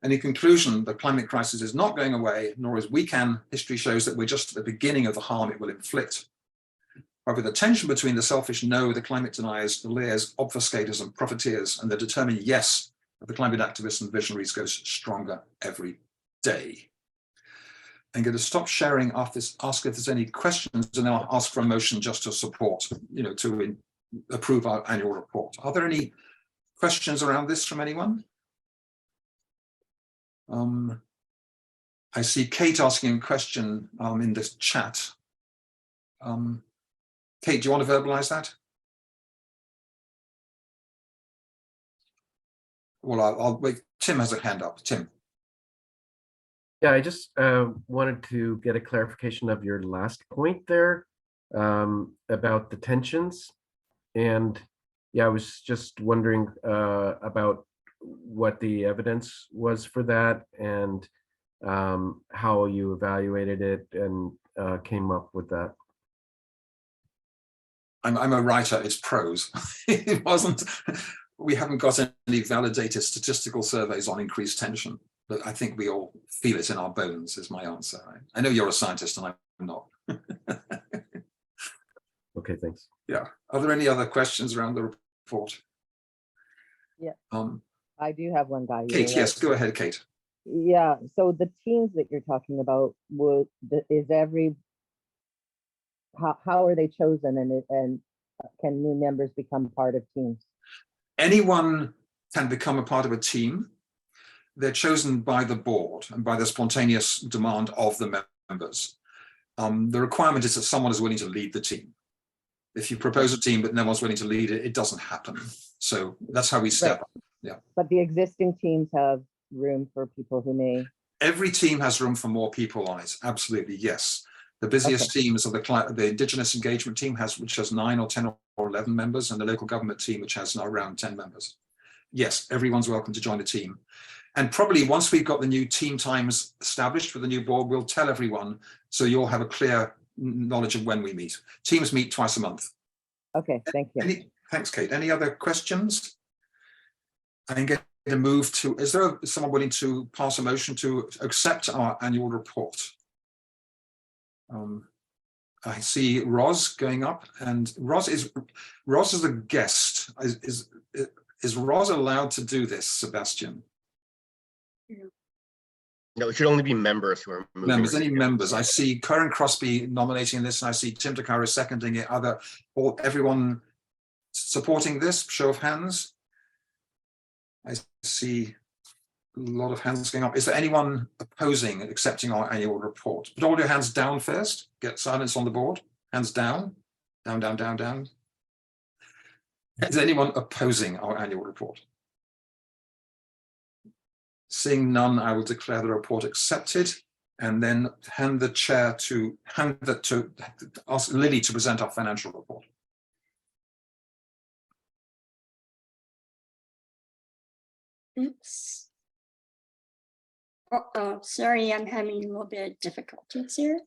And in conclusion, the climate crisis is not going away, nor is WeCan. History shows that we're just at the beginning of the harm it will inflict. However, the tension between the selfish no, the climate deniers, the layers, obfuscators, and profiteers, and the determined yes of the climate activists and visionaries goes stronger every day. I'm going to stop sharing after this, ask if there's any questions, and then I'll ask for a motion just to support, to approve our annual report. Are there any questions around this from anyone? I see Kate asking a question in this chat. Kate, do you want to verbalize that? Well, I'll wait. Tim has a hand up. Tim. Yeah, I just wanted to get a clarification of your last point there. about the tensions. And yeah, I was just wondering about what the evidence was for that, and how you evaluated it and came up with that. I'm a writer, it's prose. It wasn't, we haven't got any validated statistical surveys on increased tension, but I think we all feel it in our bones is my answer. I know you're a scientist and I'm not. Okay, thanks. Yeah. Are there any other questions around the report? Yeah. I do have one guy. Kate, yes, go ahead, Kate. Yeah, so the teams that you're talking about, how are they chosen, and can new members become part of teams? Anyone can become a part of a team. They're chosen by the board and by the spontaneous demand of the members. The requirement is that someone is willing to lead the team. If you propose a team but no one's willing to lead it, it doesn't happen. So that's how we step up. Yeah. But the existing teams have room for people who may. Every team has room for more people on it. Absolutely, yes. The busiest teams are the Indigenous engagement team, which has 9 or 10 or 11 members, and the local government team, which has now around 10 members. Yes, everyone's welcome to join the team. And probably once we've got the new team times established with the new board, we'll tell everyone, so you'll have a clear knowledge of when we meet. Teams meet twice a month. Okay, thank you. Thanks, Kate. Any other questions? I can get a move to, is there someone willing to pass a motion to accept our annual report? I see Roz going up, and Roz is a guest. Is Roz allowed to do this, Sebastian? No, it should only be members who are moving. Members, any members. I see Karen Crosby nominating this, and I see Tim Takara seconding it. Everyone supporting this? Show of hands. I see a lot of hands going up. Is there anyone opposing accepting our annual report? Put all your hands down first. Get silence on the board. Hands down. Down, down, down, down. Is anyone opposing our annual report? Seeing none, I will declare the report accepted, and then hand that to ask Lily to present our financial report. Oops. Uh-oh, sorry, I'm having a little bit of difficulties here.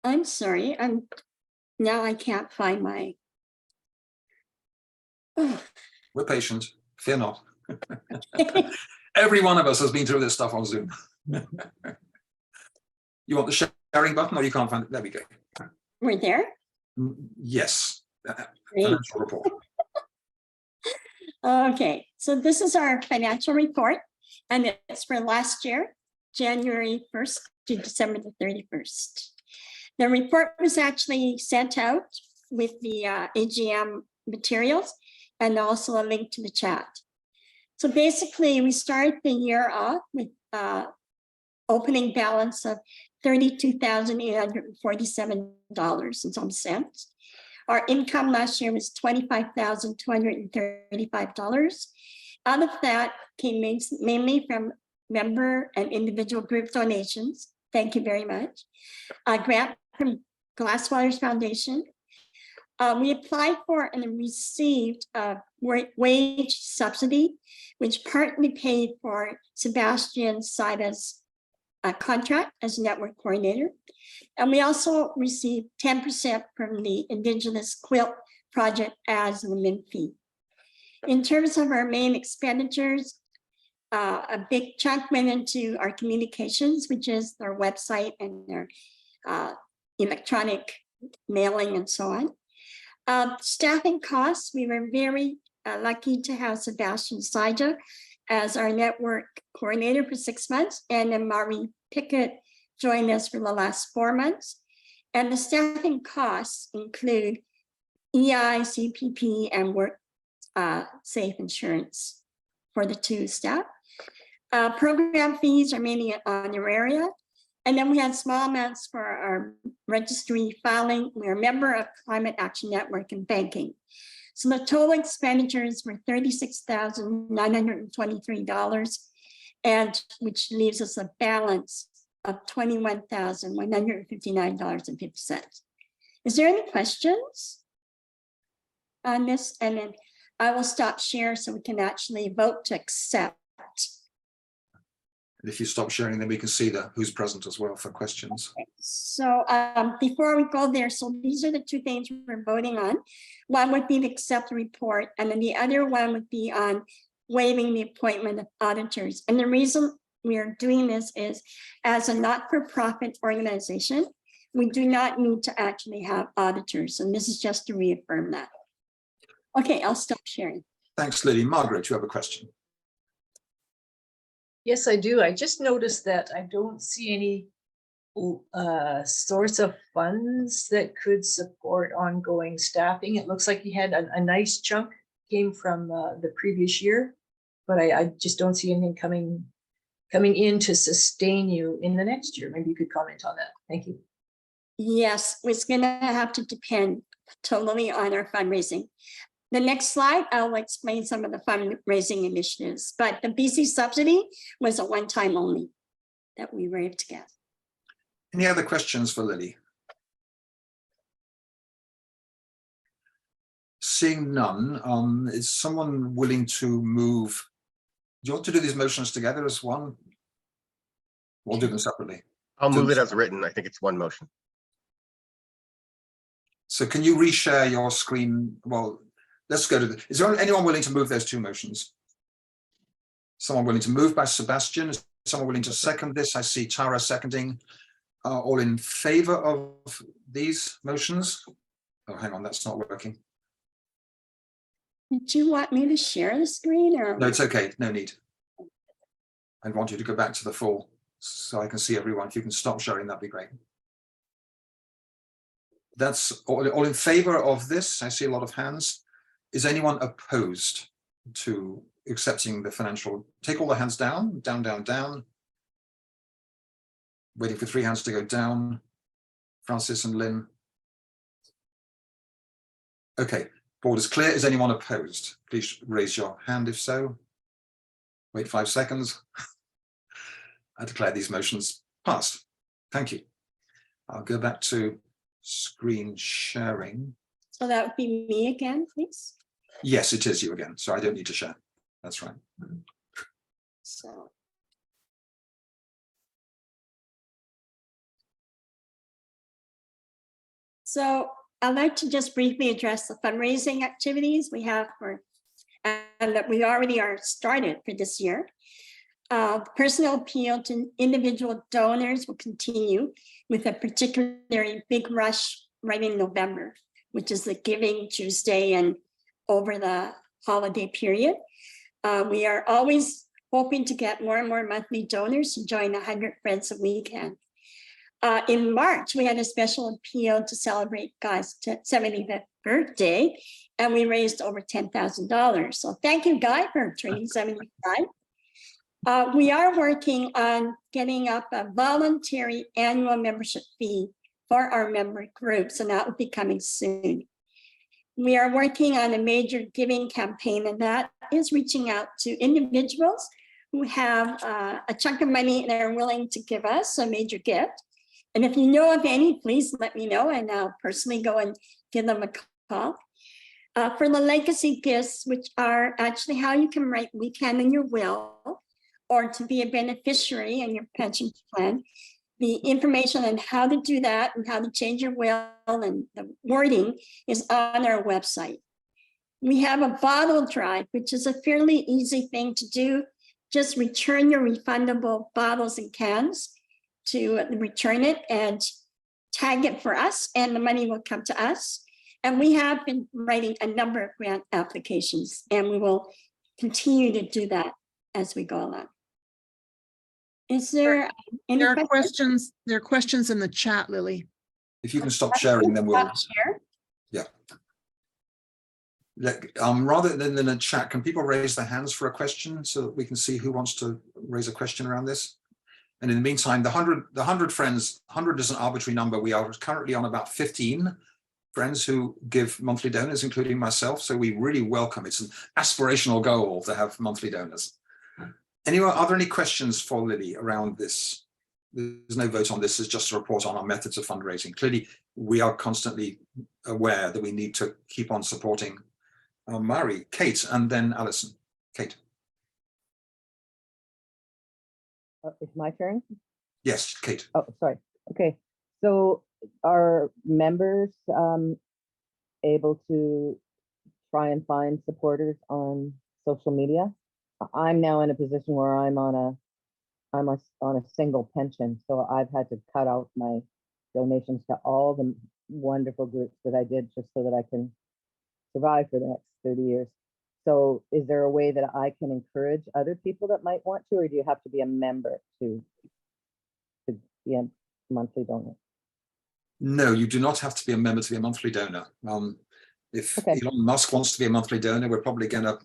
I'm sorry, now I can't find my. We're patient, fear not. Every one of us has been through this stuff on Zoom. You want the sharing button, or you can't find it? There we go. We're there? Yes. Great. Financial report. Okay, so this is our financial report, and it's for last year, January 1st to December the 31st. The report was actually sent out with the AGM materials and also a link to the chat. So basically, we start the year off with opening balance of $32,847 and some cents. Our income last year was $25,235. Out of that came mainly from member and individual group donations. Thank you very much. A grant from Glasswaters Foundation. We applied for and received a wage subsidy, which partly paid for Sebastian Saida's contract as network coordinator. And we also received 10% from the Indigenous Quilt Project as an admin fee. In terms of our main expenditures, a big chunk went into our communications, which is their website and their electronic mailing and so on. Staffing costs, we were very lucky to have Sebastian Saida as our network coordinator for 6 months, and then Marie Pickett joined us for the last 4 months. And the staffing costs include EI, CPP, and work safe insurance for the 2 staff. Program fees are mainly honoraria. And then we had small amounts for our registry filing. We're a member of Climate Action Network and banking. So the total expenditures were $36,923, and which leaves us a balance of $21,159.50. Is there any questions on this? And then I will stop share so we can actually vote to accept. And if you stop sharing, then we can see who's present as well for questions. So before we go there, so these are the two things we're voting on. One would be to accept the report, and then the other one would be on waiving the appointment of auditors. And the reason we are doing this is, as a not-for-profit organization, we do not need to actually have auditors. And this is just to reaffirm that. Okay, I'll stop sharing. Thanks, Lily. Margaret, you have a question. Yes, I do. I just noticed that I don't see any source of funds that could support ongoing staffing. It looks like you had a nice chunk came from the previous year, but I just don't see anything coming in to sustain you in the next year. Maybe you could comment on that. Thank you. Yes, it's going to have to depend totally on our fundraising. The next slide, I'll explain some of the fundraising initiatives, but the BC subsidy was a one-time only that we were able to get. Any other questions for Lily? Seeing none, is someone willing to move? Do you want to do these motions together as one? We'll do them separately. I'll move it as written. I think it's one motion. So can you reshare your screen? Well, let's go to is there anyone willing to move those two motions? Someone willing to move by Sebastian? Is someone willing to second this? I see Tara seconding. All in favor of these motions? Oh, hang on, that's not working. Did you want me to share the screen or? No, it's okay, no need. I want you to go back to the full so I can see everyone. If you can stop sharing, that'd be great. That's all in favor of this. I see a lot of hands. Is anyone opposed to accepting the financial? Take all the hands down, down, down, down. Waiting for 3 hands to go down. Francis and Lynn. Okay, board is clear. Is anyone opposed? Please raise your hand if so. Wait 5 seconds. I declare these motions passed. Thank you. I'll go back to screen sharing. So that would be me again, please. Yes, it is you again. So I don't need to share. That's right. So I'd like to just briefly address the fundraising activities we have and that we already are started for this year. Personal appeal to individual donors will continue with a particularly big rush right in November, which is the Giving Tuesday and over the holiday period. We are always hoping to get more and more monthly donors to join 100 Friends of Weekend. In March, we had a special appeal to celebrate Guy's 75th birthday, and we raised over $10,000. So thank you, Guy, for turning 75. We are working on getting up a voluntary annual membership fee for our member groups, and that will be coming soon. We are working on a major giving campaign, and that is reaching out to individuals who have a chunk of money and are willing to give us a major gift. And if you know of any, please let me know, and I'll personally go and give them a call. For the legacy gifts, which are actually how you can write "weekend" in your will, or to be a beneficiary in your pension plan, the information on how to do that and how to change your will and the wording is on our website. We have a bottle drive, which is a fairly easy thing to do. Just return your refundable bottles and cans to return it and tag it for us, and the money will come to us. And we have been writing a number of grant applications, and we will continue to do that as we go along. Is there any questions? There are questions in the chat, Lily. If you can stop sharing, then we'll share. Yeah. Rather than in a chat, can people raise their hands for a question so that we can see who wants to raise a question around this? And in the meantime, the 100 friends, 100 is an arbitrary number. We are currently on about 15. friends who give monthly donors, including myself. So we really welcome, it's an aspirational goal to have monthly donors. Anyway, are there any questions for Lily around this? There's no vote on this, it's just a report on our methods of fundraising. Clearly, we are constantly aware that we need to keep on supporting Mari, Kate, and then Alison. Kate. It's my turn? Yes, Kate. Oh, sorry. Okay. So are members able to try and find supporters on social media? I'm now in a position where I'm on a single pension, so I've had to cut out my donations to all the wonderful groups that I did just so that I can survive for the next 30 years. So is there a way that I can encourage other people that might want to, or do you have to be a member to be a monthly donor? No, you do not have to be a member to be a monthly donor. If Elon Musk wants to be a monthly donor, we're probably going to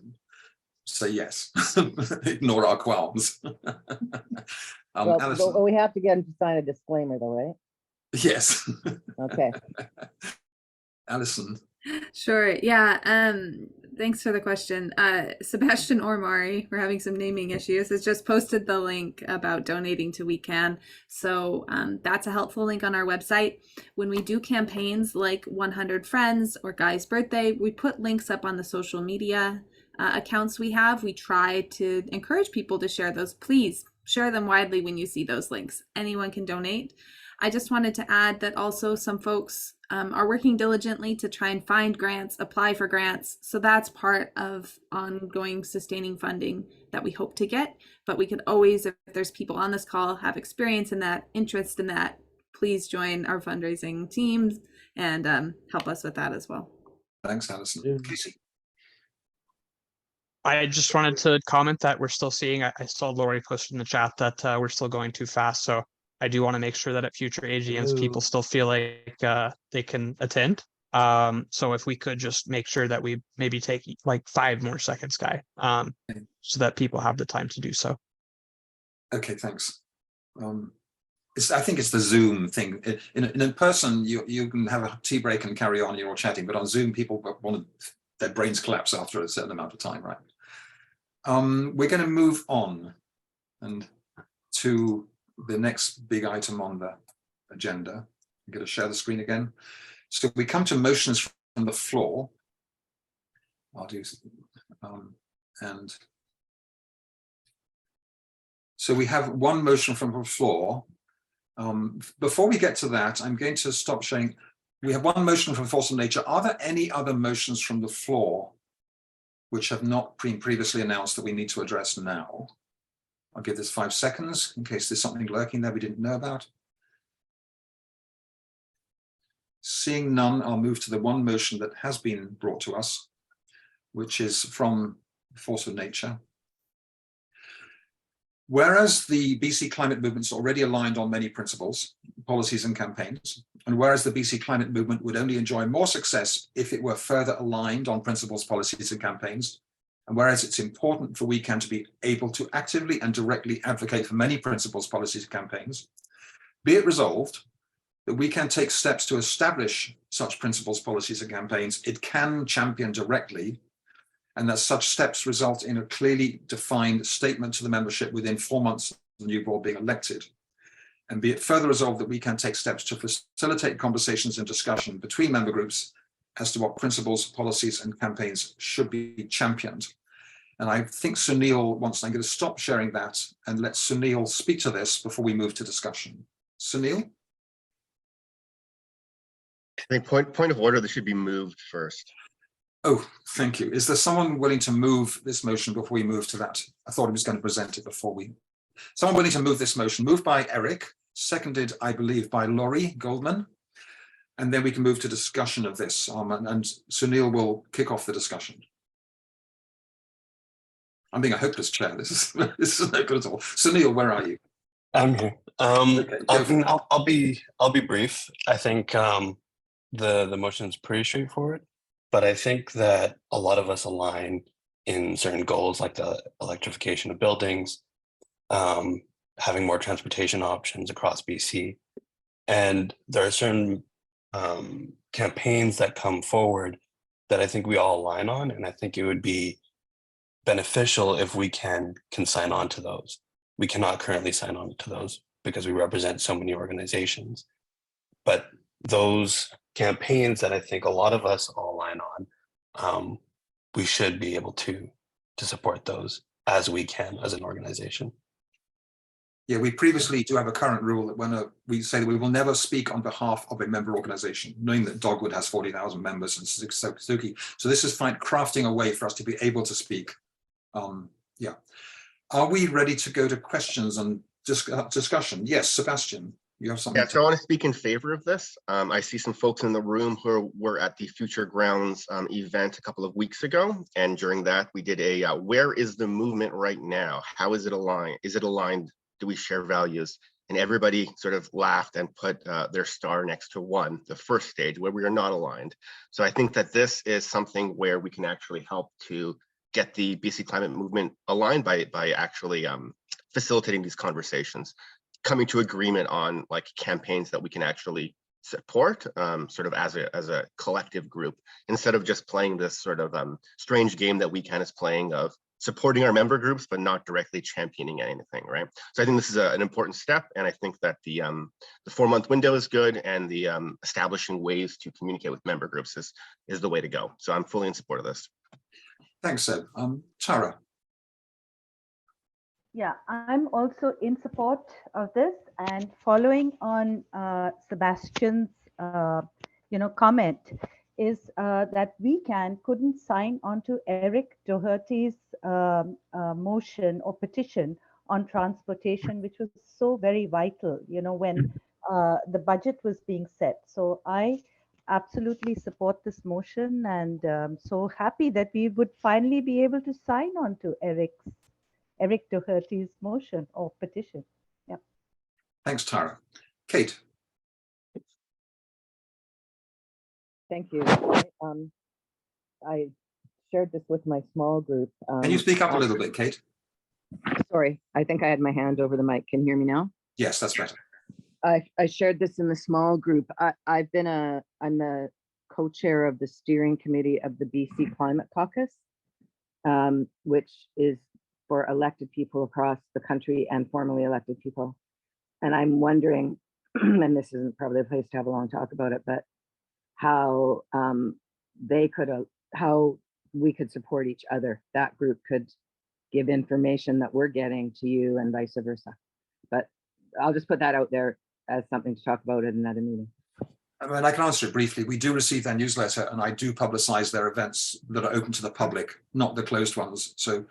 say yes, ignore our qualms. Well, we have to get him to sign a disclaimer though, right? Yes. Okay. Alison. Sure. Yeah. Thanks for the question. Sebastian or Mari, we're having some naming issues, has just posted the link about donating to We Can. So that's a helpful link on our website. When we do campaigns like 100 Friends or Guy's Birthday, we put links up on the social media accounts we have. We try to encourage people to share those. Please share them widely when you see those links. Anyone can donate. I just wanted to add that also some folks are working diligently to try and find grants, apply for grants. So that's part of ongoing sustaining funding that we hope to get. But we could always, if there's people on this call have experience in that, interest in that, please join our fundraising teams and help us with that as well. Thanks, Alison. Casey. I just wanted to comment that we're still seeing, I saw Lori post in the chat that we're still going too fast. So I do want to make sure that at future AGMs, people still feel like they can attend. So if we could just make sure that we maybe take like 5 more seconds, Guy, so that people have the time to do so. Okay, thanks. I think it's the Zoom thing. In person, you can have a tea break and carry on, you're all chatting, but on Zoom, people want their brains collapse after a certain amount of time, right? We're going to move on and to the next big item on the agenda. I'm going to share the screen again. So we come to motions from the floor. I'll do, and so we have one motion from the floor. Before we get to that, I'm going to stop sharing. We have one motion from Force of Nature. Are there any other motions from the floor which have not been previously announced that we need to address now? I'll give this 5 seconds in case there's something lurking there we didn't know about. Seeing none, I'll move to the one motion that has been brought to us, which is from Force of Nature. Whereas the BC climate movement's already aligned on many principles, policies and campaigns, and whereas the BC climate movement would only enjoy more success if it were further aligned on principles, policies and campaigns, and whereas it's important for We Can to be able to actively and directly advocate for many principles, policies and campaigns, be it resolved that We Can take steps to establish such principles, policies and campaigns it can champion directly, and that such steps result in a clearly defined statement to the membership within 4 months of the new board being elected. And be it further resolved that We Can take steps to facilitate conversations and discussion between member groups as to what principles, policies and campaigns should be championed. And I think Sunil wants, I'm going to stop sharing that and let Sunil speak to this before we move to discussion. Sunil? I think point of order, this should be moved first. Oh, thank you. Is there someone willing to move this motion before we move to that? I thought he was going to present it before we. Someone willing to move this motion, moved by Eric, seconded, I believe, by Laurie Goldman. And then we can move to discussion of this. And Sunil will kick off the discussion. I'm being a hopeless chair. This is no good at all. Sunil, where are you? I'm here. Okay, I'll be brief. I think the motion is pretty straightforward, but I think that a lot of us align in certain goals like the electrification of buildings, having more transportation options across BC, and there are certain campaigns that come forward that I think we all align on, and I think it would be beneficial if we can sign on to those. We cannot currently sign on to those because we represent so many organizations. But those campaigns that I think a lot of us all align on, we should be able to support those as we can as an organization. Yeah, we previously do have a current rule that when we say that we will never speak on behalf of a member organization, knowing that Dogwood has 40,000 members and Suzuki. So this is crafting a way for us to be able to speak. Yeah. Are we ready to go to questions and discussion? Yes, Sebastian, you have something. Yeah, so I want to speak in favor of this. I see some folks in the room who were at the Future Grounds event a couple of weeks ago. And during that, we did a where is the movement right now? How is it aligned? Is it aligned? Do we share values? And everybody sort of laughed and put their star next to one, the first stage where we are not aligned. So I think that this is something where we can actually help to get the BC climate movement aligned by actually facilitating these conversations, coming to agreement on like campaigns that we can actually support sort of as a collective group, instead of just playing this sort of strange game that WeCan is playing of supporting our member groups, but not directly championing anything, right? So I think this is an important step, and I think that the 4-month window is good, and the establishing ways to communicate with member groups is the way to go. So I'm fully in support of this. Thanks, Seb. Tara. Yeah, I'm also in support of this, and following on Sebastian's comment is that WeCan couldn't sign on to Eric Doherty's motion or petition on transportation, which was so very vital, when the budget was being set. So I absolutely support this motion, and so happy that we would finally be able to sign on to Eric Doherty's motion or petition. Yeah. Thanks, Tara. Kate. Thank you. I shared this with my small group. Can you speak up a little bit, Kate? Sorry, I think I had my hand over the mic. Can you hear me now? Yes, that's better. I shared this in the small group. I'm the co-chair of the steering committee of the BC Climate Caucus, which is for elected people across the country and formerly elected people. And I'm wondering, and this isn't probably the place to have a long talk about it, but how how we could support each other. That group could give information that we're getting to you and vice versa. But I'll just put that out there as something to talk about at another meeting. I mean, I can answer it briefly. We do receive their newsletter, and I do publicize their events that are open to the public, not the closed ones. So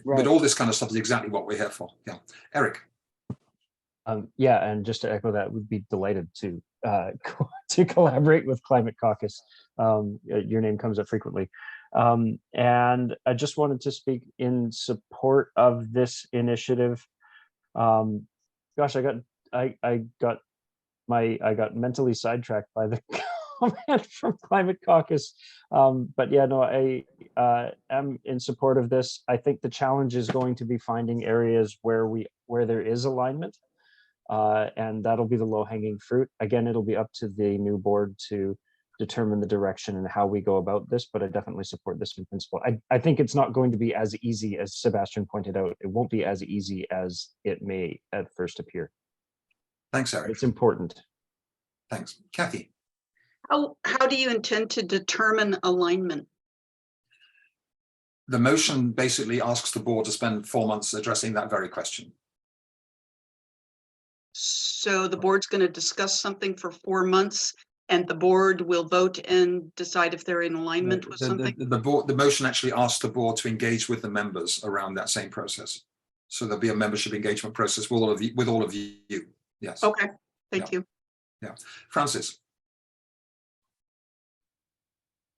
with all this kind of stuff is exactly what we're here for. Yeah. Eric. Yeah, and just to echo that, we'd be delighted to collaborate with Climate Caucus. Your name comes up frequently. And I just wanted to speak in support of this initiative. Gosh, I got mentally sidetracked by the comment from Climate Caucus. But yeah, no, I am in support of this. I think the challenge is going to be finding areas where there is alignment. And that'll be the low-hanging fruit. Again, it'll be up to the new board to determine the direction and how we go about this, but I definitely support this in principle. I think it's not going to be as easy as Sebastian pointed out. It won't be as easy as it may at first appear. Thanks, Eric. It's important. Thanks. Kathy. How do you intend to determine alignment? The motion basically asks the board to spend 4 months addressing that very question. So the board's going to discuss something for 4 months, and the board will vote and decide if they're in alignment with something? The motion actually asks the board to engage with the members around that same process. So there'll be a membership engagement process with all of you. Yes. Okay. Thank you. Yeah. Francis.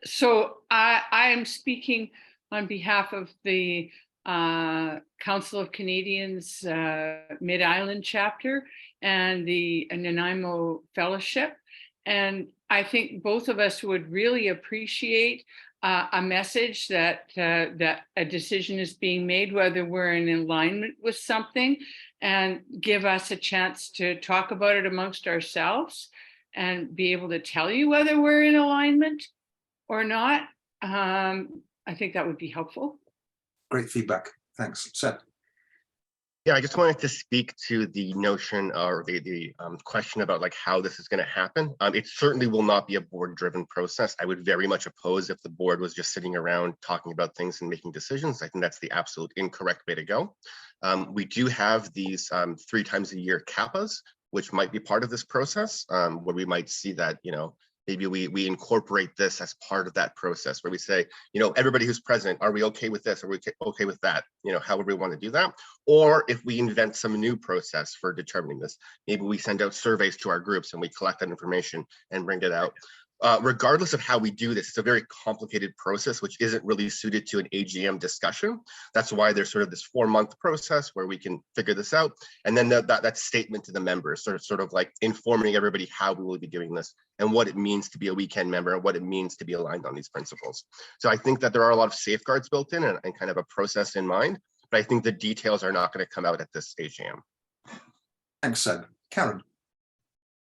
So I am speaking on behalf of the Council of Canadians Mid-Island chapter and the Nanaimo Fellowship. And I think both of us would really appreciate a message that a decision is being made, whether we're in alignment with something, and give us a chance to talk about it amongst ourselves and be able to tell you whether we're in alignment or not. I think that would be helpful. Great feedback. Thanks. Seth. Yeah, I just wanted to speak to the notion or the question about like how this is going to happen. It certainly will not be a board-driven process. I would very much oppose if the board was just sitting around talking about things and making decisions. I think that's the absolute incorrect way to go. We do have these 3 times a year CAPAs, which might be part of this process, where we might see that, you know, maybe we incorporate this as part of that process where we say, you know, everybody who's present, are we okay with this? Are we okay with that? You know, however we want to do that. Or if we invent some new process for determining this, maybe we send out surveys to our groups and we collect that information and bring it out. Regardless of how we do this, it's a very complicated process, which isn't really suited to an AGM discussion. That's why there's sort of this 4-month process where we can figure this out. And then that statement to the members, sort of like informing everybody how we will be doing this and what it means to be a weekend member and what it means to be aligned on these principles. So I think that there are a lot of safeguards built in and kind of a process in mind, but I think the details are not going to come out at this AGM. Thanks, Ed. Karen.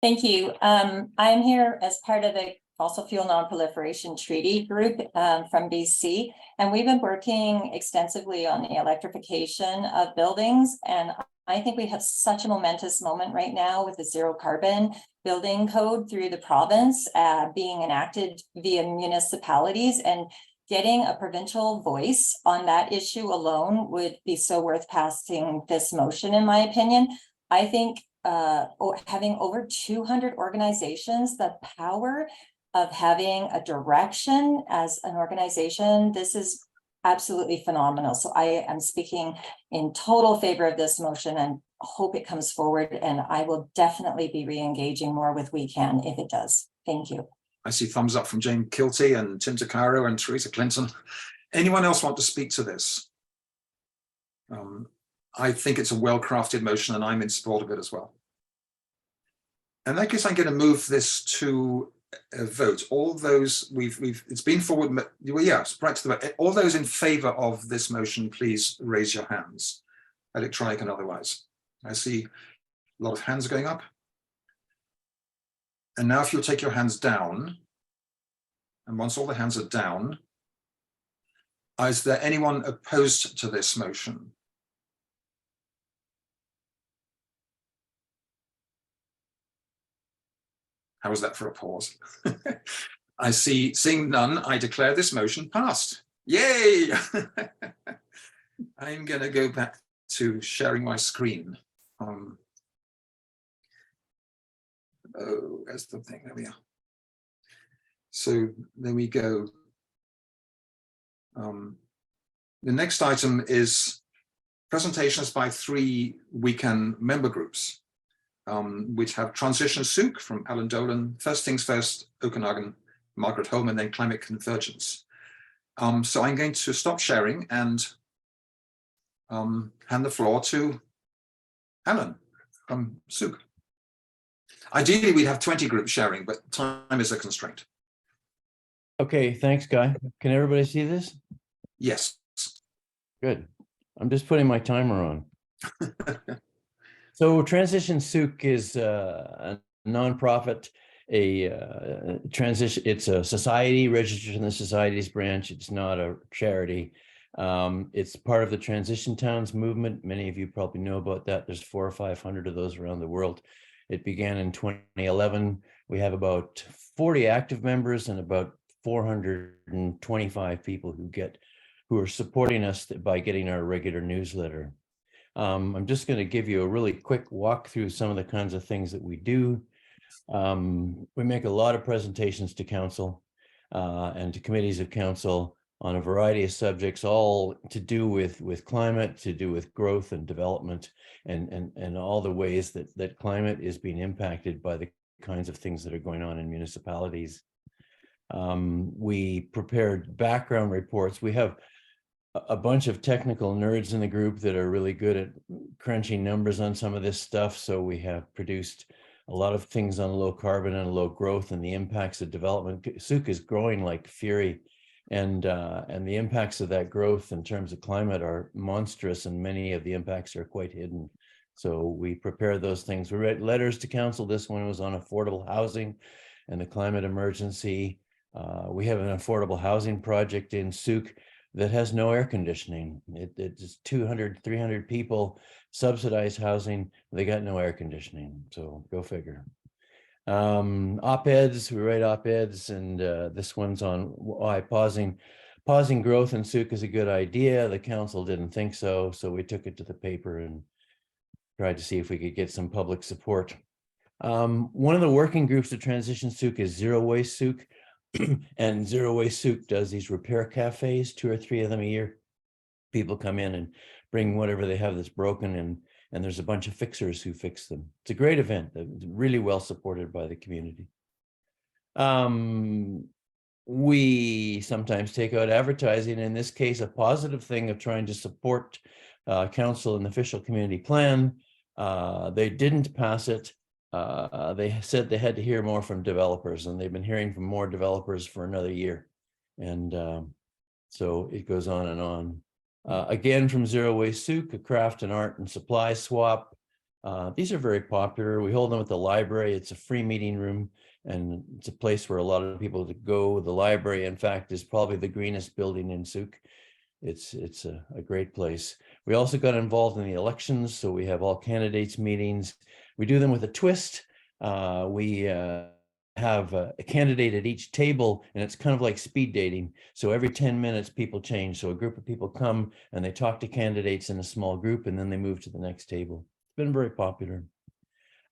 Thank you. I'm here as part of the Fossil Fuel Non-Proliferation Treaty Group from BC, and we've been working extensively on the electrification of buildings. And I think we have such a momentous moment right now with the zero carbon building code through the province being enacted via municipalities, and getting a provincial voice on that issue alone would be so worth passing this motion, in my opinion. I think having over 200 organizations, the power of having a direction as an organization, this is absolutely phenomenal. So I am speaking in total favor of this motion and hope it comes forward, and I will definitely be re-engaging more with We Can if it does. Thank you. I see thumbs up from Jane Kilty and Tim Takaro and Teresa Clinton. Anyone else want to speak to this? I think it's a well-crafted motion and I'm in support of it as well. In that case, I'm going to move this to a vote. All those it's been forward. Well, yes, right to the vote. All those in favor of this motion, please raise your hands, electronic and otherwise. I see a lot of hands going up. And now if you'll take your hands down, and once all the hands are down, is there anyone opposed to this motion? How was that for a pause? Seeing none, I declare this motion passed. Yay! I'm going to go back to sharing my screen. Oh, there's the thing. There we are. So there we go. The next item is presentations by 3 weekend member groups, which have Transition Souk from Alan Dolan, First Things First, Okanagan, Margaret Holm, and then Climate Convergence. So I'm going to stop sharing and hand the floor to Alan from Souk. Ideally, we'd have 20 groups sharing, but time is a constraint. Okay, thanks, Guy. Can everybody see this? Yes. Good. I'm just putting my timer on. So Transition Souk is a nonprofit, it's a society registered in the Societies branch. It's not a charity. It's part of the Transition Towns movement. Many of you probably know about that. There's 400 or 500 of those around the world. It began in 2011. We have about 40 active members and about 425 people who are supporting us by getting our regular newsletter. I'm just going to give you a really quick walk through some of the kinds of things that we do. We make a lot of presentations to council and to committees of council on a variety of subjects, all to do with climate, to do with growth and development, and all the ways that climate is being impacted by the kinds of things that are going on in municipalities. We prepared background reports. We have a bunch of technical nerds in the group that are really good at crunching numbers on some of this stuff. So we have produced a lot of things on low carbon and low growth and the impacts of development. Souk is growing like fury, and the impacts of that growth in terms of climate are monstrous, and many of the impacts are quite hidden. So we prepare those things. We write letters to council. This one was on affordable housing and the climate emergency. We have an affordable housing project in Souk that has no air conditioning. It's 200, 300 people, subsidized housing. They got no air conditioning. So go figure. Op-eds, we write op-eds, and this one's on why pausing growth in Souk is a good idea. The council didn't think so, so we took it to the paper and tried to see if we could get some public support. One of the working groups of Transition Souk is Zero Waste Souk, and Zero Waste Souk does these repair cafes, 2 or 3 of them a year. People come in and bring whatever they have that's broken, and there's a bunch of fixers who fix them. It's a great event, really well supported by the community. We sometimes take out advertising, in this case, a positive thing of trying to support council and the official community plan. They didn't pass it. They said they had to hear more from developers, and they've been hearing from more developers for another year. And so it goes on and on. Again, from Zero Waste Souk, a craft and art and supply swap. These are very popular. We hold them at the library. It's a free meeting room, and it's a place where a lot of people to go. The library, in fact, is probably the greenest building in Souk. It's a great place. We also got involved in the elections, so we have all candidates meetings. We do them with a twist. We have a candidate at each table, and it's kind of like speed dating. So every 10 minutes, people change. So a group of people come and they talk to candidates in a small group, and then they move to the next table. It's been very popular.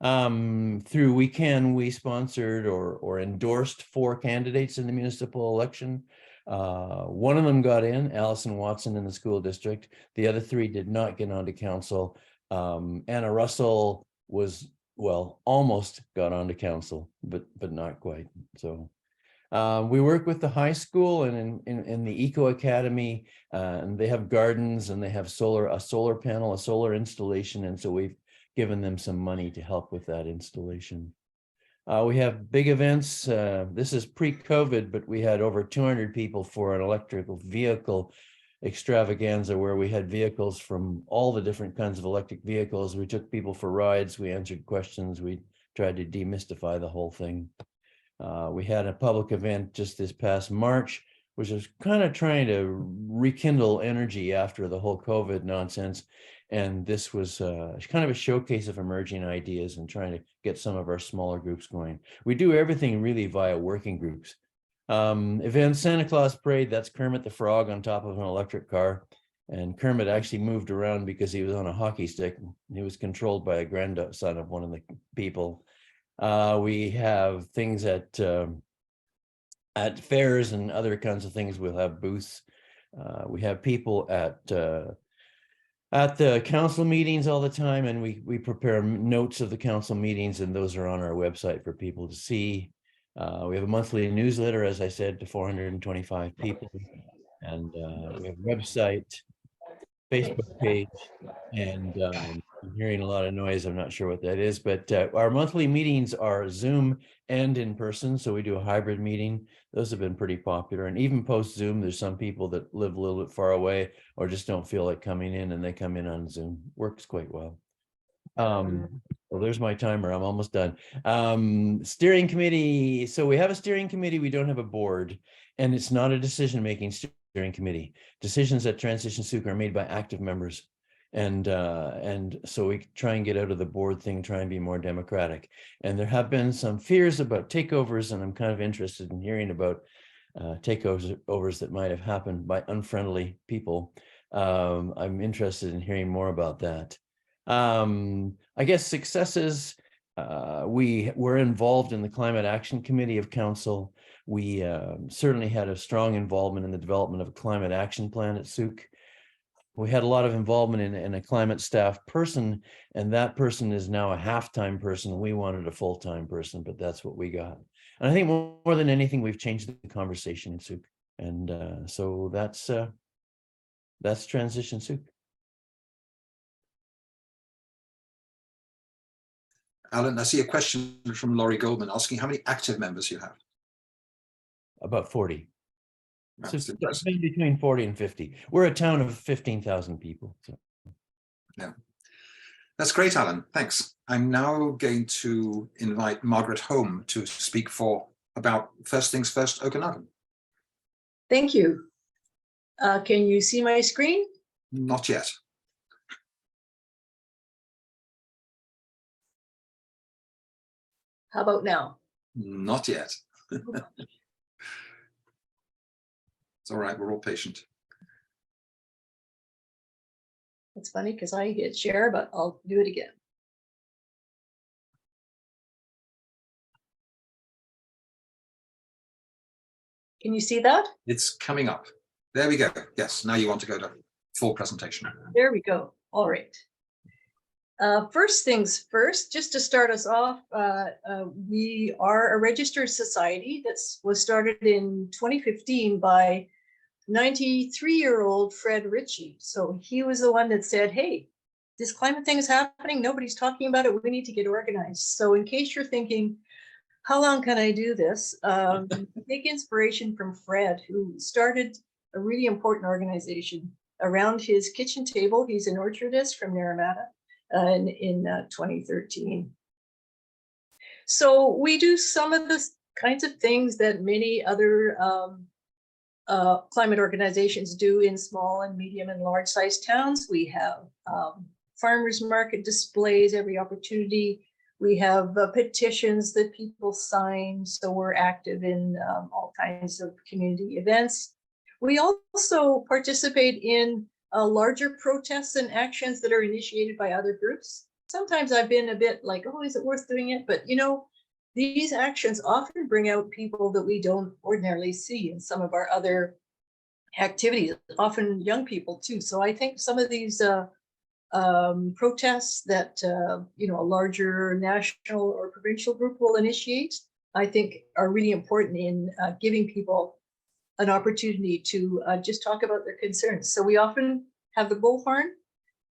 Through WeCan, we sponsored or endorsed 4 candidates in the municipal election. One of them got in, Allison Watson in the school district. The other 3 did not get onto council. Anna Russell was, well, almost got onto council, but not quite. So we work with the high school and in the Eco Academy, and they have gardens, and they have a solar panel, a solar installation. And so we've given them some money to help with that installation. We have big events. This is pre-COVID, but we had over 200 people for an electrical vehicle extravaganza where we had vehicles from all the different kinds of electric vehicles. We took people for rides. We answered questions. We tried to demystify the whole thing. We had a public event just this past March, which was kind of trying to rekindle energy after the whole COVID nonsense. And this was kind of a showcase of emerging ideas and trying to get some of our smaller groups going. We do everything really via working groups. Event Santa Claus Parade, that's Kermit the Frog on top of an electric car. And Kermit actually moved around because he was on a hockey stick. He was controlled by a grandson of one of the people. We have things at fairs and other kinds of things. We'll have booths. We have people at the council meetings all the time, and we prepare notes of the council meetings, and those are on our website for people to see. We have a monthly newsletter, as I said, to 425 people, and we have a website, Facebook page, and I'm hearing a lot of noise. I'm not sure what that is, but our monthly meetings are Zoom and in person, so we do a hybrid meeting. Those have been pretty popular, and even post Zoom, there's some people that live a little bit far away or just don't feel like coming in, and they come in on Zoom. Works quite well. Well, there's my timer. I'm almost done. Steering committee. So we have a steering committee. We don't have a board, and it's not a decision-making steering committee. Decisions at Transition Souk are made by active members. And so we try and get out of the board thing, try and be more democratic. And there have been some fears about takeovers, and I'm kind of interested in hearing about takeovers that might have happened by unfriendly people. I'm interested in hearing more about that. I guess successes, we were involved in the Climate Action Committee of Council. We certainly had a strong involvement in the development of a climate action plan at Souk. We had a lot of involvement in a climate staff person, and that person is now a half-time person. We wanted a full-time person, but that's what we got. And I think more than anything, we've changed the conversation in Souk. And so that's Transition Souk. Alan, I see a question from Laurie Goldman asking how many active members you have. About 40. That's So impressive. it's between 40 and 50. We're a town of 15,000 people. So. Yeah. That's great, Alan. Thanks. I'm now going to invite Margaret Home to speak about First Things First Okanagan. Thank you. Can you see my screen? Not yet. How about now? Not yet. It's all right. We're all patient. It's funny because I hit share, but I'll do it again. Can you see that? It's coming up. There we go. Yes, now you want to go to full presentation. There we go. All right. First things first, just to start us off, we are a registered society that was started in 2015 by 93-year-old Fred Ritchie. So he was the one that said, hey, this climate thing is happening. Nobody's talking about it. We need to get organized. So in case you're thinking, how long can I do this? Take inspiration from Fred, who started a really important organization around his kitchen table. He's an orchardist from Naramata in 2013. So we do some of the kinds of things that many other climate organizations do in small and medium and large sized towns. We have farmers market displays every opportunity. We have petitions that people sign, so we're active in all kinds of community events. We also participate in larger protests and actions that are initiated by other groups. Sometimes I've been a bit like, oh, is it worth doing it? But you know, these actions often bring out people that we don't ordinarily see in some of our other activities, often young people too. So I think some of these protests that you know, a larger national or provincial group will initiate, I think are really important in giving people an opportunity to just talk about their concerns. So we often have the bullhorn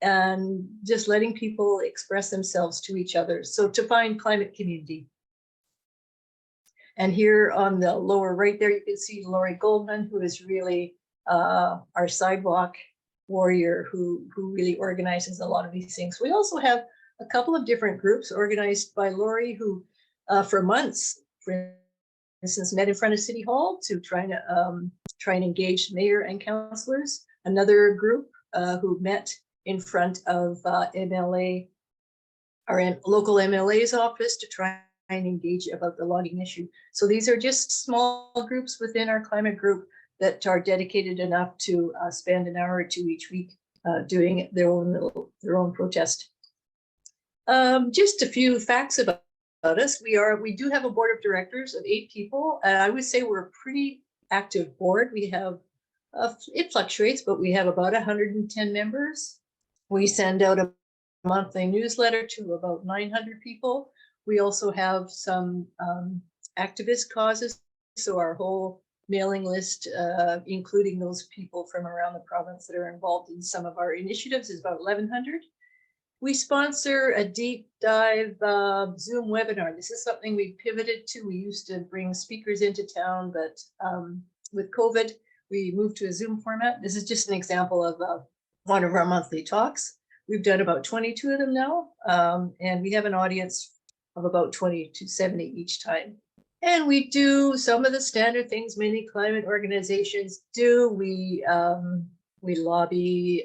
and just letting people express themselves to each other. So to find climate community. And here on the lower right there, you can see Laurie Goldman, who is really our sidewalk warrior who really organizes a lot of these things. We also have a couple of different groups organized by Laurie who for months, for instance, met in front of City Hall to try and engage mayor and councillors. Another group who met in front of MLA, our local MLA's office to try and engage about the logging issue. So these are just small groups within our climate group that are dedicated enough to spend an hour or two each week doing their own protest. Just a few facts about us. We do have a board of directors of 8 people. I would say we're a pretty active board. We have, it fluctuates, but we have about 110 members. We send out a monthly newsletter to about 900 people. We also have some activist causes. So our whole mailing list, including those people from around the province that are involved in some of our initiatives, is about 1,100. We sponsor a deep dive Zoom webinar. This is something we pivoted to. We used to bring speakers into town, but with COVID, we moved to a Zoom format. This is just an example of one of our monthly talks. We've done about 22 of them now, and we have an audience of about 20 to 70 each time. And we do some of the standard things many climate organizations do. We lobby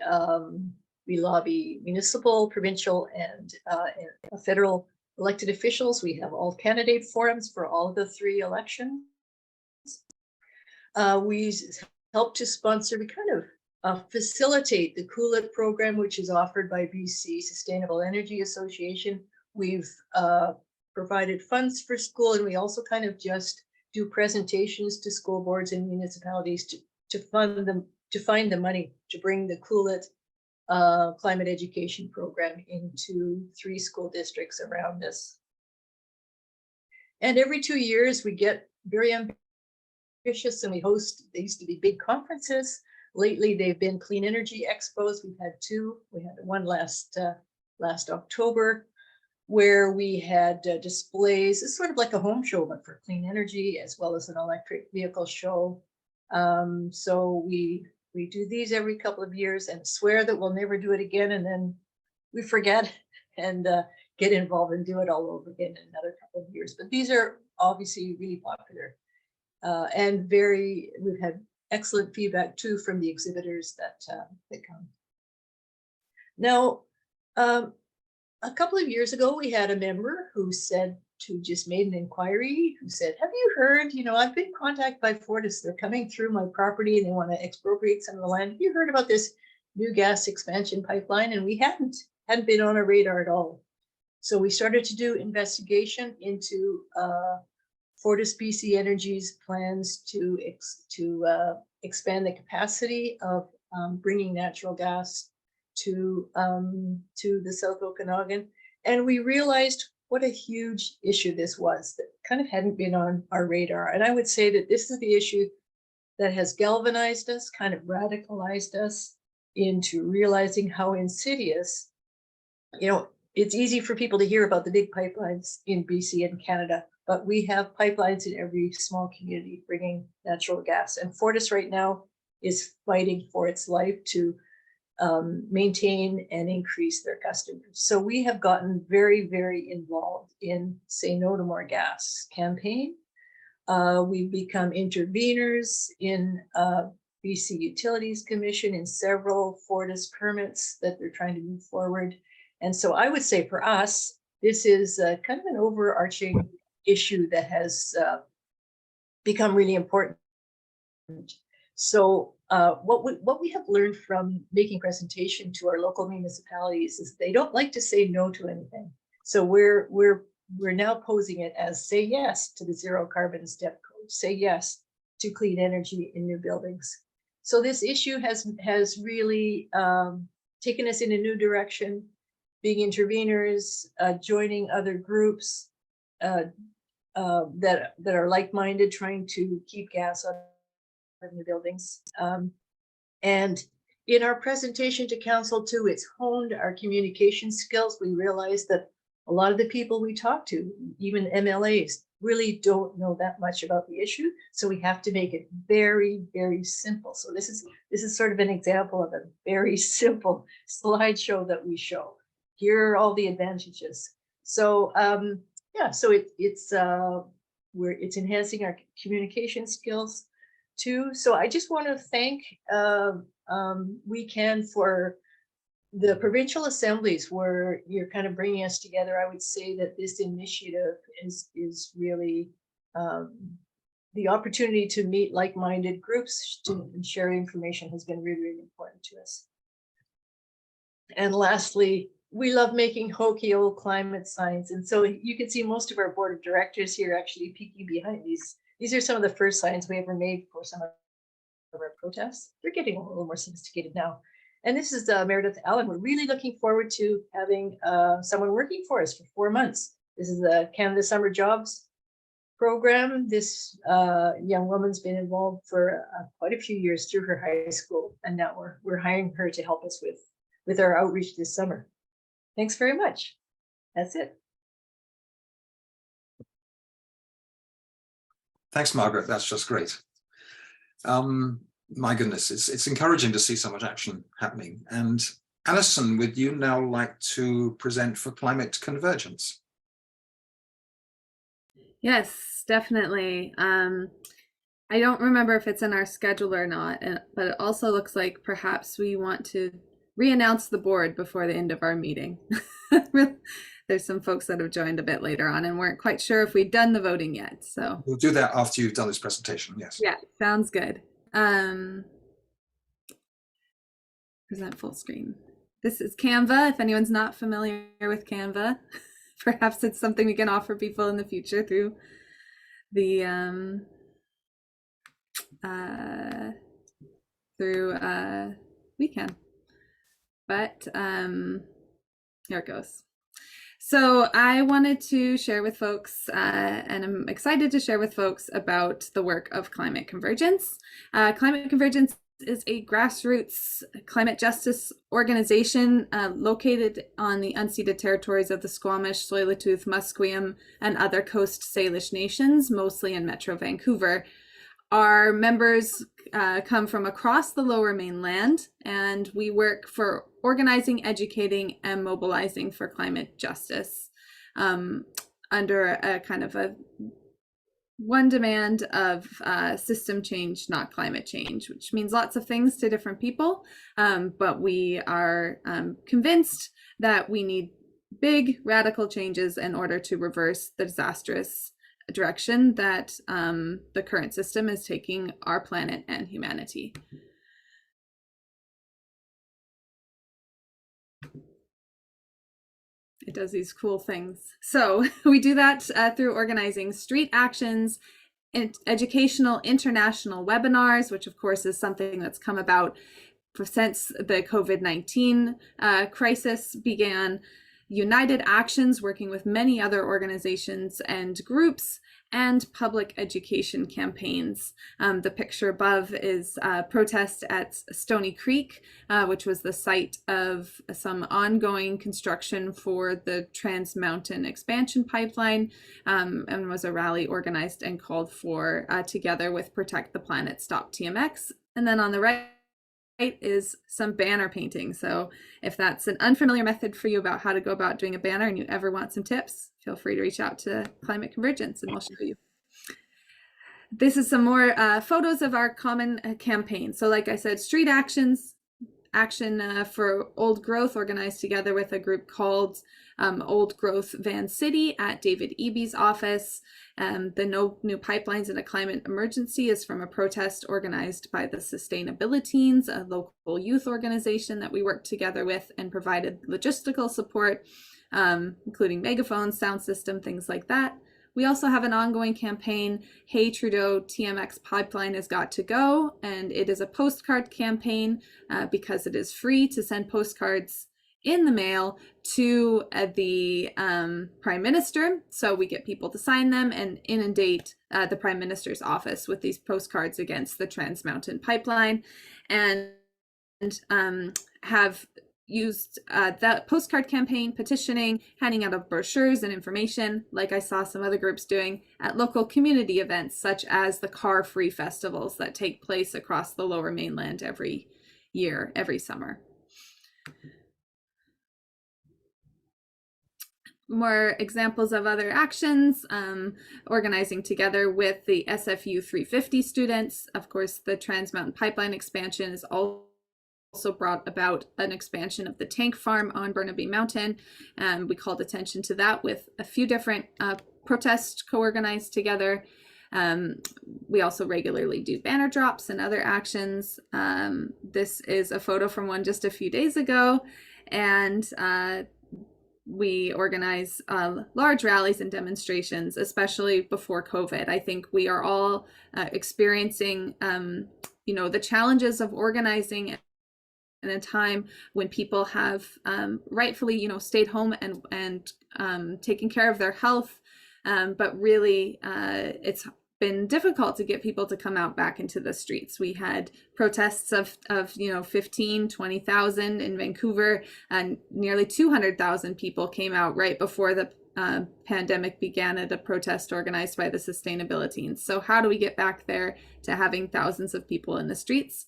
municipal, provincial, and federal elected officials. We have all candidate forums for all of the 3 elections. We help to sponsor, we kind of facilitate the Cool It program, which is offered by BC Sustainable Energy Association. We've provided funds for school, and we also kind of just do presentations to school boards and municipalities to fund them, to find the money to bring the Cool It climate education program into 3 school districts around us. And every 2 years we get very ambitious and we host, they used to be big conferences. Lately they've been clean energy expos. We've had 2. We had one last October, where we had displays. It's sort of like a home show, but for clean energy, as well as an electric vehicle show. So we do these every couple of years and swear that we'll never do it again, and then we forget and get involved and do it all over again in another couple of years. But these are obviously really popular and we've had excellent feedback too from the exhibitors that come. Now, a couple of years ago, we had a member who just made an inquiry, who said, have you heard, I've been contacted by Fortis, they're coming through my property and they want to expropriate some of the land. Have you heard about this new gas expansion pipeline? And we hadn't been on our radar at all. So we started to do investigation into Fortis BC Energy's plans to expand the capacity of bringing natural gas to the South Okanagan, and we realized what a huge issue this was that kind of hadn't been on our radar. And I would say that this is the issue that has galvanized us, kind of radicalized us into realizing how insidious, it's easy for people to hear about the big pipelines in BC and Canada, but we have pipelines in every small community bringing natural gas. And Fortis right now is fighting for its life to maintain and increase their customers. So we have gotten very, very involved in Say No to More Gas campaign. We've become interveners in BC Utilities Commission in several Fortis permits that they're trying to move forward. And so I would say for us, this is kind of an overarching issue that has become really important. So what we have learned from making presentation to our local municipalities is they don't like to say no to anything. So we're now posing it as say yes to the zero carbon step code, say yes to clean energy in new buildings. So this issue has really taken us in a new direction, being interveners, joining other groups that are like-minded, trying to keep gas on in the buildings. And in our presentation to council too, it's honed our communication skills. We realized that a lot of the people we talk to, even MLAs, really don't know that much about the issue. So we have to make it very, very simple. So this is sort of an example of a very simple slideshow that we show. Here are all the advantages. So yeah, so it's enhancing our communication skills too. So I just want to thank WeCan for the provincial assemblies where you're kind of bringing us together. I would say that this initiative is really the opportunity to meet like-minded groups and share information has been really, really important to us. And lastly, we love making hokey old climate signs. And so you can see most of our board of directors here actually peeking behind these. These are some of the first signs we ever made for some of our protests. They're getting a little more sophisticated now. And this is Meredith Allen. We're really looking forward to having someone working for us for 4 months. This is the Canada Summer Jobs program. This young woman's been involved for quite a few years through her high school. And now we're hiring her to help us with our outreach this summer. Thanks very much. That's it. Thanks, Margaret. That's just great. My goodness, it's encouraging to see so much action happening. And Alison, would you now like to present for Climate Convergence? Yes, definitely. I don't remember if it's in our schedule or not, but it also looks like perhaps we want to re-announce the board before the end of our meeting. There's some folks that have joined a bit later on and weren't quite sure if we'd done the voting yet. So we'll do that after you've done this presentation. Yes. Yeah, sounds good. Present full screen. This is Canva. If anyone's not familiar with Canva, perhaps it's something we can offer people in the future through the WeCan. But here it goes. So I wanted to share with folks, and I'm excited to share with folks about the work of Climate Convergence. Climate Convergence is a grassroots climate justice organization located on the unceded territories of the Squamish, Tsleil-Waututh, Musqueam, and other Coast Salish nations, mostly in Metro Vancouver. Our members come from across the Lower Mainland, and we work for organizing, educating, and mobilizing for climate justice under a kind of a one demand of system change, not climate change, which means lots of things to different people. But we are convinced that we need big radical changes in order to reverse the disastrous direction that the current system is taking our planet and humanity. It does these cool things. So we do that through organizing street actions, educational international webinars, which of course is something that's come about since the COVID-19 crisis began, united actions working with many other organizations and groups, and public education campaigns. The picture above is a protest at Stony Creek, which was the site of some ongoing construction for the Trans Mountain expansion pipeline, and was a rally organized and called for together with Protect the Planet, Stop TMX. And then on the right is some banner painting. So if that's an unfamiliar method for you about how to go about doing a banner and you ever want some tips, feel free to reach out to Climate Convergence and we'll show you. This is some more photos of our common campaign. So like I said, street actions, action for Old Growth, organized together with a group called Old Growth Van City at David Eby's office. The No New Pipelines in a Climate Emergency is from a protest organized by the Sustainability Teens, a local youth organization that we worked together with and provided logistical support, including megaphones, sound system, things like that. We also have an ongoing campaign, Hey Trudeau, TMX Pipeline has got to go, and it is a postcard campaign because it is free to send postcards in the mail to the Prime Minister. So we get people to sign them and inundate the Prime Minister's office with these postcards against the Trans Mountain Pipeline, and have used that postcard campaign, petitioning, handing out of brochures and information, like I saw some other groups doing at local community events, such as the car-free festivals that take place across the Lower Mainland every year, every summer. More examples of other actions, organizing together with the SFU 350 students. Of course, the Trans Mountain Pipeline expansion is also brought about an expansion of the tank farm on Burnaby Mountain. We called attention to that with a few different protests co-organized together. We also regularly do banner drops and other actions. This is a photo from one just a few days ago, and we organize large rallies and demonstrations, especially before COVID. I think we are all experiencing, the challenges of organizing in a time when people have rightfully, stayed home and taken care of their health, but really it's been difficult to get people to come out back into the streets. We had protests of 15, 20,000 in Vancouver, and nearly 200,000 people came out right before the pandemic began at a protest organized by the Sustainability Teens. So how do we get back there to having thousands of people in the streets?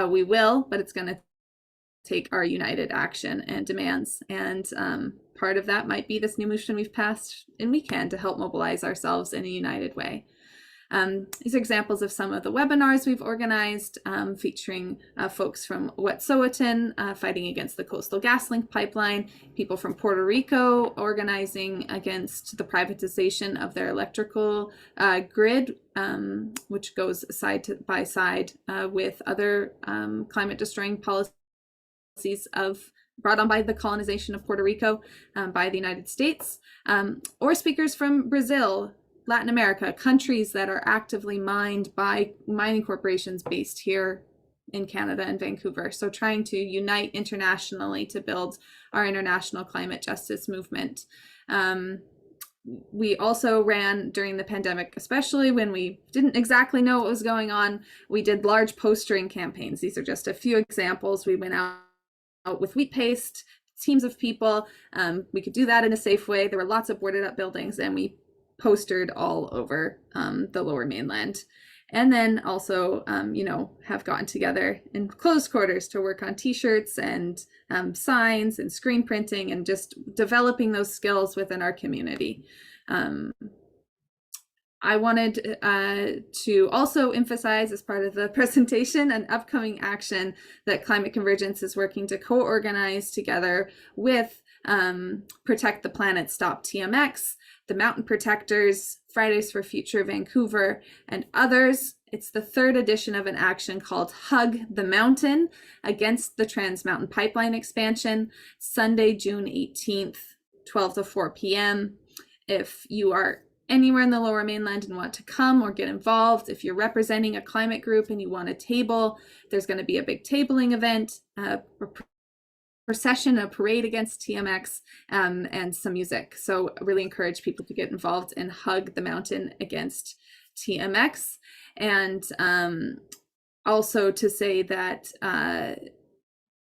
We will, but it's going to take our united action and demands. And part of that might be this new motion we've passed in weekend to help mobilize ourselves in a united way. These are examples of some of the webinars we've organized, featuring folks from Wet'suwet'en fighting against the Coastal GasLink pipeline, people from Puerto Rico organizing against the privatization of their electrical grid, which goes side by side with other climate destroying policies brought on by the colonization of Puerto Rico by the United States, or speakers from Brazil, Latin America, countries that are actively mined by mining corporations based here in Canada and Vancouver. So trying to unite internationally to build our international climate justice movement. We also ran during the pandemic, especially when we didn't exactly know what was going on, we did large postering campaigns. These are just a few examples. We went out with wheat paste, teams of people. We could do that in a safe way. There were lots of boarded up buildings, and we postered all over the Lower Mainland. And then also, you know, have gotten together in close quarters to work on t-shirts and signs and screen printing and just developing those skills within our community. I wanted to also emphasize as part of the presentation an upcoming action that Climate Convergence is working to co-organize together with Protect the Planet, Stop TMX, the Mountain Protectors, Fridays for Future Vancouver, and others. It's the third edition of an action called Hug the Mountain against the Trans Mountain Pipeline expansion, Sunday, June 18th, 12 to 4 p.m. If you are anywhere in the Lower Mainland and want to come or get involved, if you're representing a climate group and you want a table, there's going to be a big tabling event, procession, a parade against TMX, and some music. So I really encourage people to get involved and hug the mountain against TMX. And also to say that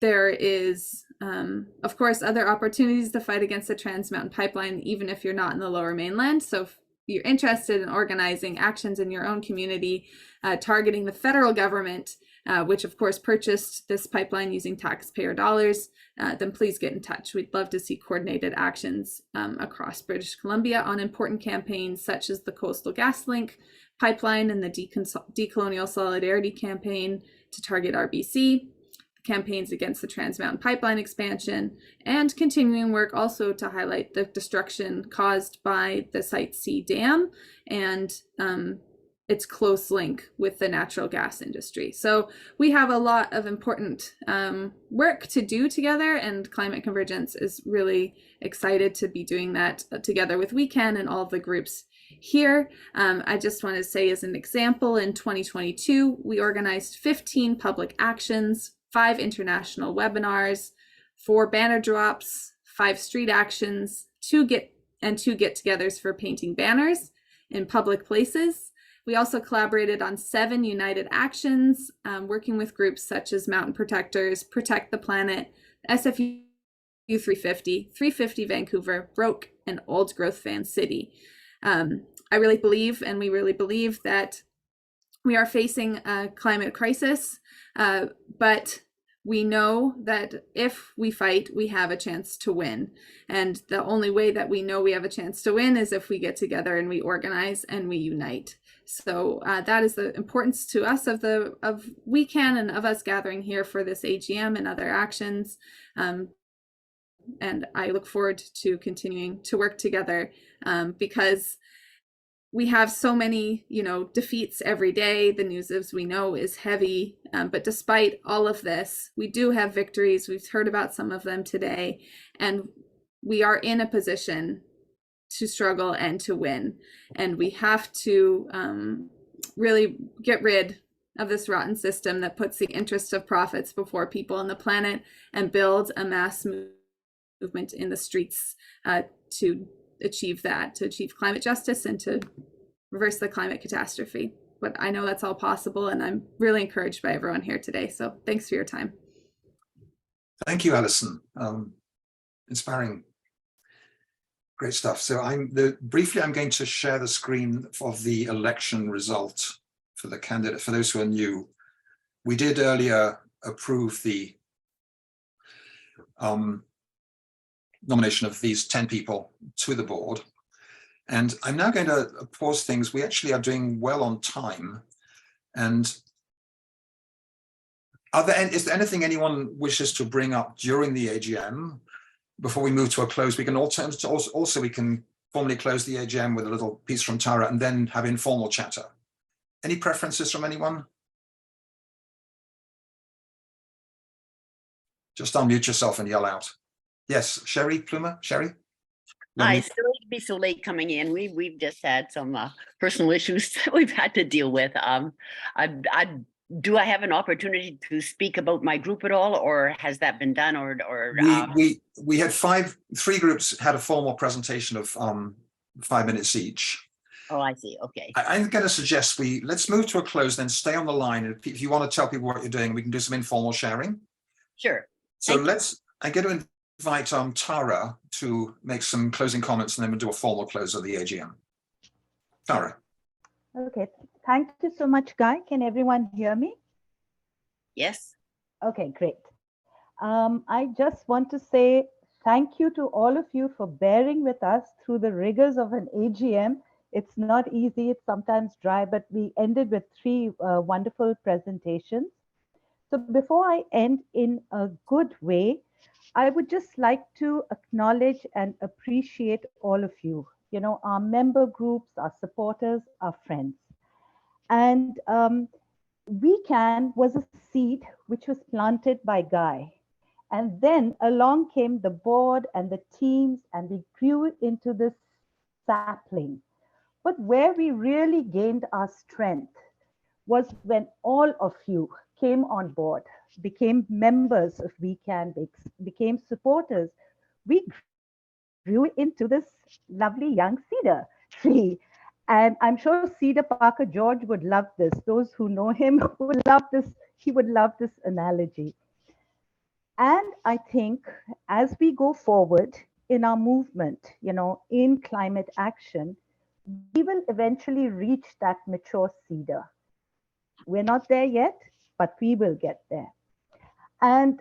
there is, of course, other opportunities to fight against the Trans Mountain Pipeline, even if you're not in the Lower Mainland. So if you're interested in organizing actions in your own community, targeting the federal government, which of course purchased this pipeline using taxpayer dollars, then please get in touch. We'd love to see coordinated actions across British Columbia on important campaigns such as the Coastal GasLink pipeline and the Decolonial Solidarity campaign to target RBC, campaigns against the Trans Mountain Pipeline expansion, and continuing work also to highlight the destruction caused by the Site C dam and its close link with the natural gas industry. So we have a lot of important work to do together, and Climate Convergence is really excited to be doing that together with WeCan and all of the groups here. I just want to say as an example, in 2022, we organized 15 public actions, 5 international webinars, 4 banner drops, 5 street actions, 2 get-togethers for painting banners in public places. We also collaborated on 7 united actions, working with groups such as Mountain Protectors, Protect the Planet, SFU 350, 350 Vancouver, Broke, and Old Growth Van City. I really believe, and we really believe, that we are facing a climate crisis, but we know that if we fight, we have a chance to win. And the only way that we know we have a chance to win is if we get together and we organize and we unite. So that is the importance to us of WeCan and of us gathering here for this AGM and other actions. And I look forward to continuing to work together because we have so many, defeats every day. The news, as we know, is heavy. But despite all of this, we do have victories. We've heard about some of them today. And we are in a position to struggle and to win. And we have to really get rid of this rotten system that puts the interest of profits before people on the planet and build a mass movement in the streets to achieve that, to achieve climate justice and to reverse the climate catastrophe. But I know that's all possible, and I'm really encouraged by everyone here today. So thanks for your time. Thank you, Alison. Inspiring. Great stuff. So briefly, I'm going to share the screen of the election result for the candidate. For those who are new, we did earlier approve the nomination of these 10 people to the board. And I'm now going to pause things. We actually are doing well on time. And is there anything anyone wishes to bring up during the AGM before we move to a close? We can also we can formally close the AGM with a little piece from Tara and then have informal chatter. Any preferences from anyone? Just unmute yourself and yell out. Yes, Sherry Plumer. Sherry? Hi, sorry to be so late coming in. We've just had some personal issues that we've had to deal with. Do I have an opportunity to speak about my group at all, or has that been done? We had 3 groups had a formal presentation of 5 minutes each. Oh, I see. Okay. I'm going to suggest let's move to a close, then stay on the line. If you want to tell people what you're doing, we can do some informal sharing. Sure. So I'm going to invite Tara to make some closing comments, and then we'll do a formal close of the AGM. Tara. Okay, Thank you so much, Guy. Can everyone hear me? Yes. Okay, great. I just want to say thank you to all of you for bearing with us through the rigors of an AGM. It's not easy, it's sometimes dry, but we ended with 3 wonderful presentations. So before I end in a good way, I would just like to acknowledge and appreciate all of you, our member groups, our supporters, our friends. And WeCan was a seed which was planted by Guy. And then along came the board and the teams, and we grew into this sapling. But where we really gained our strength was when all of you came on board, became members of WeCan, became supporters. We grew into this lovely young cedar tree. And I'm sure Cedar Parker George would love this. Those who know him would love this. He would love this analogy. And I think as we go forward in our movement, in climate action, we will eventually reach that mature cedar. We're not there yet, but we will get there. And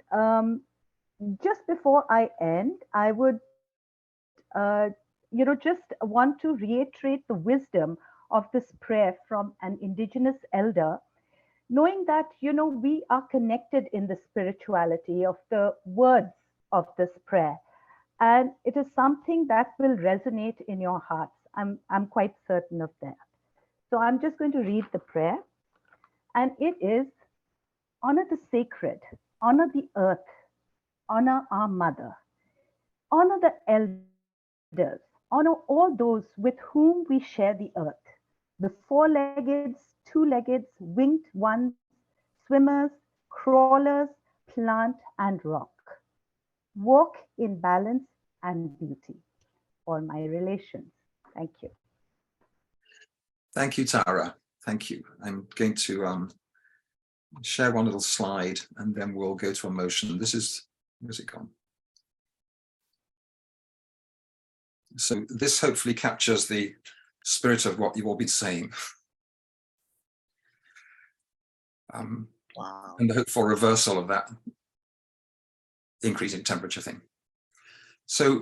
just before I end, I would, just want to reiterate the wisdom of this prayer from an Indigenous elder, knowing that, we are connected in the spirituality of the words of this prayer. And it is something that will resonate in your hearts. I'm quite certain of that. So I'm just going to read the prayer. And it is, honor the sacred, honor the earth, honor our mother, honor the elders, honor all those with whom we share the earth, the 4-legged, 2-legged, winged ones, swimmers, crawlers, plant and rock. Walk in balance and beauty. All my relations. Thank you. Thank you, Tara. Thank you. I'm going to share one little slide and then we'll go to a motion. This is, where's it gone? So this hopefully captures the spirit of what you've all been saying. Wow. And the hope for reversal of that increasing temperature thing. So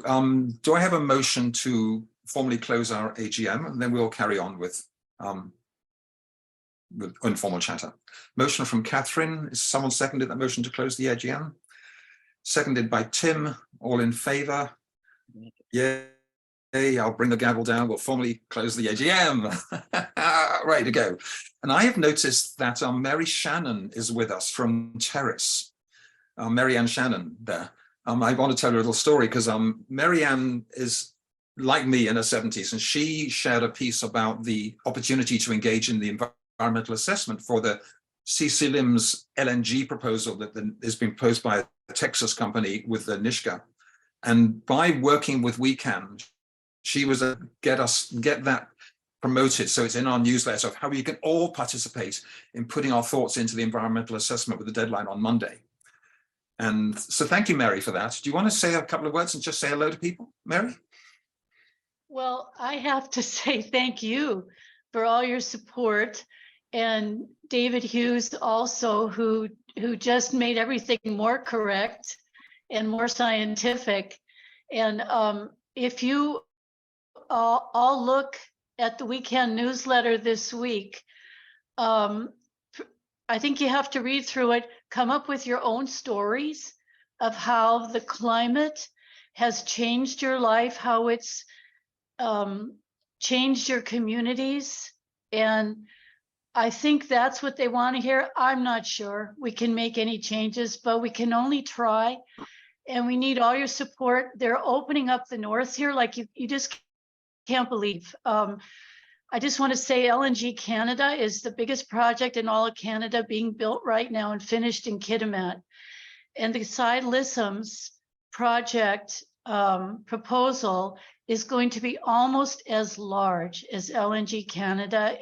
do I have a motion to formally close our AGM, and then we'll carry on with informal chatter. Motion from Catherine. Is someone seconded that motion to close the AGM? Seconded by Tim. All in favor? Yay. I'll bring the gavel down. We'll formally close the AGM. Ready to go. And I have noticed that Mary Shannon is with us from Terrace. Mary Ann Shannon there. I want to tell you a little story because Mary Ann is like me in her 70s, and she shared a piece about the opportunity to engage in the environmental assessment for the CC Lim's LNG proposal that has been proposed by a Texas company with the Nishka. And by working with WeCan, she was get that promoted. So it's in our newsletter of how we can all participate in putting our thoughts into the environmental assessment with the deadline on Monday. And so thank you, Mary, for that. Do you want to say a couple of words and just say hello to people, Mary? Well, I have to say thank you for all your support, and David Hughes also, who just made everything more correct and more scientific. And if you all look at the WeCan newsletter this week, I think you have to read through it, come up with your own stories of how the climate has changed your life, how it's changed your communities. And I think that's what they want to hear. I'm not sure we can make any changes, but we can only try. And we need all your support. They're opening up the north here like you just can't believe. I just want to say LNG Canada is the biggest project in all of Canada being built right now and finished in Kitimat. And the Cy Lissom's project proposal is going to be almost as large as LNG Canada.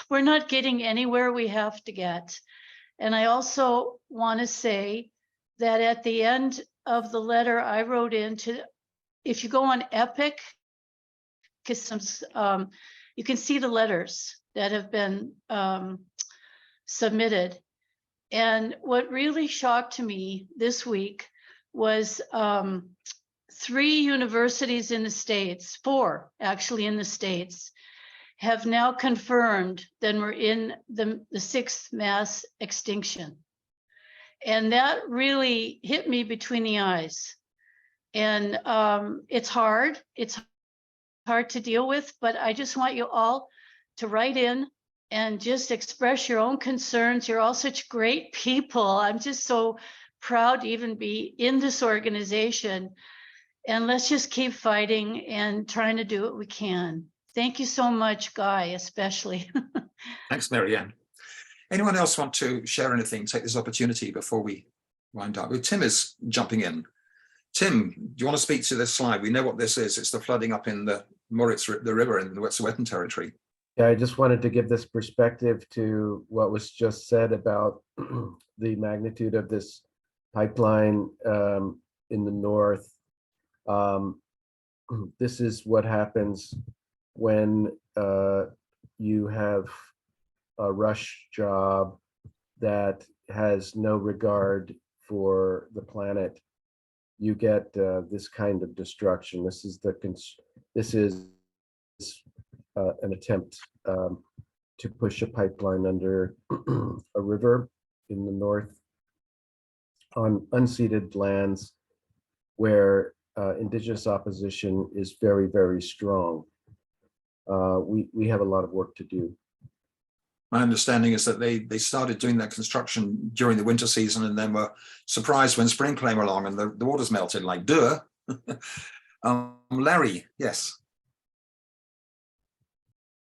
We're not getting anywhere we have to get. And I also want to say that at the end of the letter I wrote into, if you go on Epic, because you can see the letters that have been submitted. And what really shocked me this week was 3 universities in the States, 4 actually in the States, have now confirmed that we're in the 6th mass extinction. And that really hit me between the eyes. And it's hard to deal with, but I just want you all to write in and just express your own concerns. You're all such great people. I'm just so proud to even be in this organization. And let's just keep fighting and trying to do what we can. Thank you so much, Guy, especially. Thanks, Marianne. Anyone else want to share anything? Take this opportunity before we wind up. Tim is jumping in. Tim, do you want to speak to this slide? We know what this is. It's the flooding up in the Moritz, the river in the Wet'suwet'en territory. Yeah, I just wanted to give this perspective to what was just said about the magnitude of this pipeline in the north. This is what happens when you have a rush job that has no regard for the planet. You get this kind of destruction. This is an attempt to push a pipeline under a river in the north on unceded lands where Indigenous opposition is very, very strong. We have a lot of work to do. My understanding is that they started doing that construction during the winter season and then were surprised when spring came along and the waters melted, like duh. Larry, yes.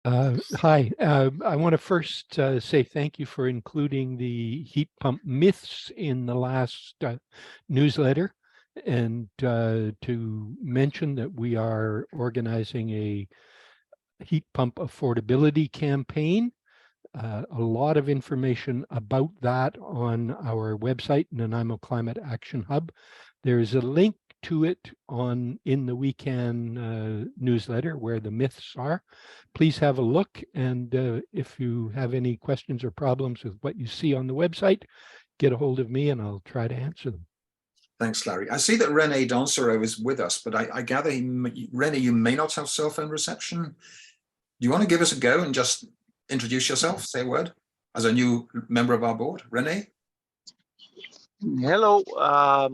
Hi, I want to first say thank you for including the heat pump myths in the last newsletter, and to mention that we are organizing a heat pump affordability campaign. A lot of information about that on our website, Nanaimo Climate Action Hub. There's a link to it in the WeCan newsletter where the myths are. Please have a look, and if you have any questions or problems with what you see on the website, get a hold of me and I'll try to answer them. Thanks, Larry. I see that Rene Dansero is with us, but I gather, Rene, you may not have cell phone reception. Do you want to give us a go and just introduce yourself, say a word, as a new member of our board? Rene? Hello, hi.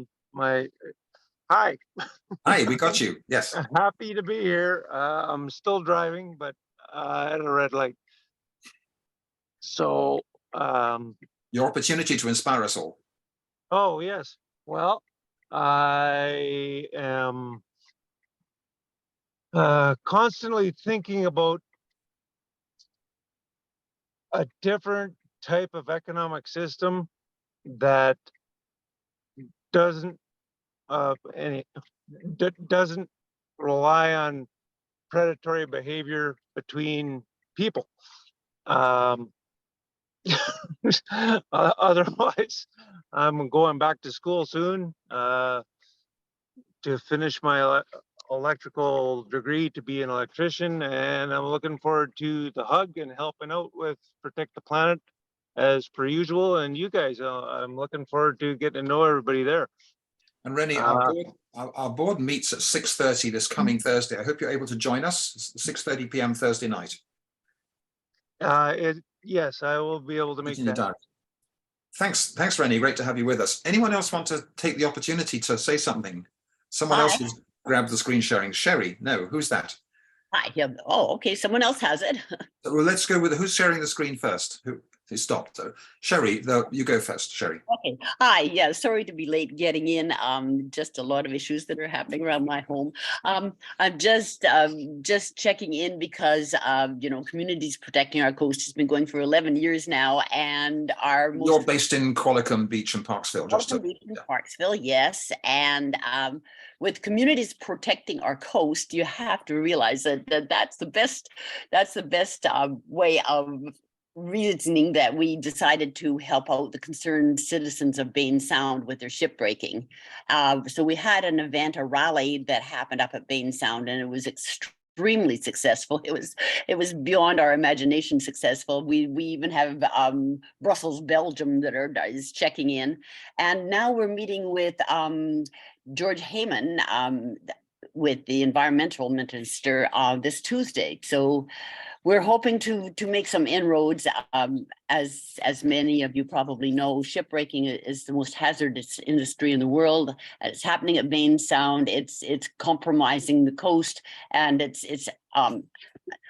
Hi, we got you, yes. Happy to be here. I'm still driving, but at a red light. So, your opportunity to inspire us all. Oh, yes. Well, I am constantly thinking about a different type of economic system that doesn't doesn't rely on predatory behavior between people. Otherwise, I'm going back to school soon to finish my electrical degree to be an electrician, and I'm looking forward to the hug and helping out with Protect the Planet as per usual. And you guys, I'm looking forward to getting to know everybody there. And Rennie, our board meets at 6:30 this coming Thursday. I hope you're able to join us, 6:30 p.m. Thursday night. Yes, I will be able to make that. Thanks, Rennie. Great to have you with us. Anyone else want to take the opportunity to say something? Someone else has grabbed the screen sharing. Sherry, no, who's that? Hi. Yeah. Oh, okay. Someone else has it. Well, let's go with who's sharing the screen first. Who stopped? So, Sherry, you go first, Sherry. Okay. Hi. Yeah. Sorry to be late getting in. Just a lot of issues that are happening around my home. I'm just checking in because Communities Protecting Our Coast has been going for 11 years now, and you're based in Qualicum Beach and Parksville, Parksville, yes, and with Communities Protecting Our Coast, you have to realize that's the best way of reasoning that we decided to help out the concerned citizens of Bain Sound with their ship breaking. So we had an event, a rally that happened up at Bain Sound, and it was extremely extremely successful. It was beyond our imagination successful. We even have Brussels, Belgium is checking in, and now we're meeting with George Heyman with the environmental minister this Tuesday. So we're hoping to make some inroads. As many of you probably know, shipbreaking is the most hazardous industry in the world. It's happening at Bain Sound. It's compromising the coast, and it's an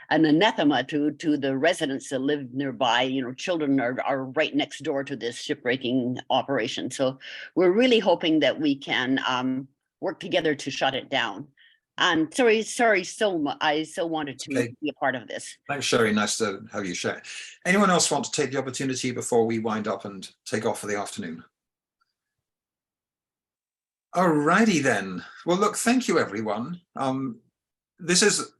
anathema to the residents that live nearby. You know, children are right next door to this shipbreaking operation. So we're really hoping that we can work together to shut it down. And sorry so much. I so wanted to be a part of this. Thanks, Sherry. Nice to have you share. Anyone else want to take the opportunity before we wind up and take off for the afternoon? Alrighty then. Well, look, thank you, everyone. This is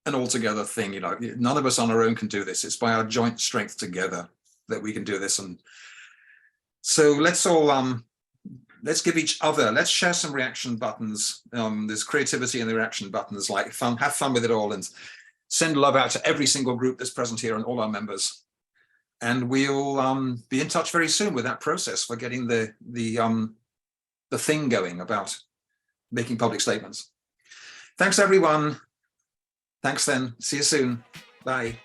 an altogether thing, you know, none of us on our own can do this. It's by our joint strength together that we can do this. And so let's all let's give each other, let's share some reaction buttons. There's creativity in the reaction buttons, like have fun with it all, and send love out to every single group that's present here and all our members. And we'll be in touch very soon with that process for getting the thing going about making public statements. Thanks, everyone. Thanks then. See you soon. Bye.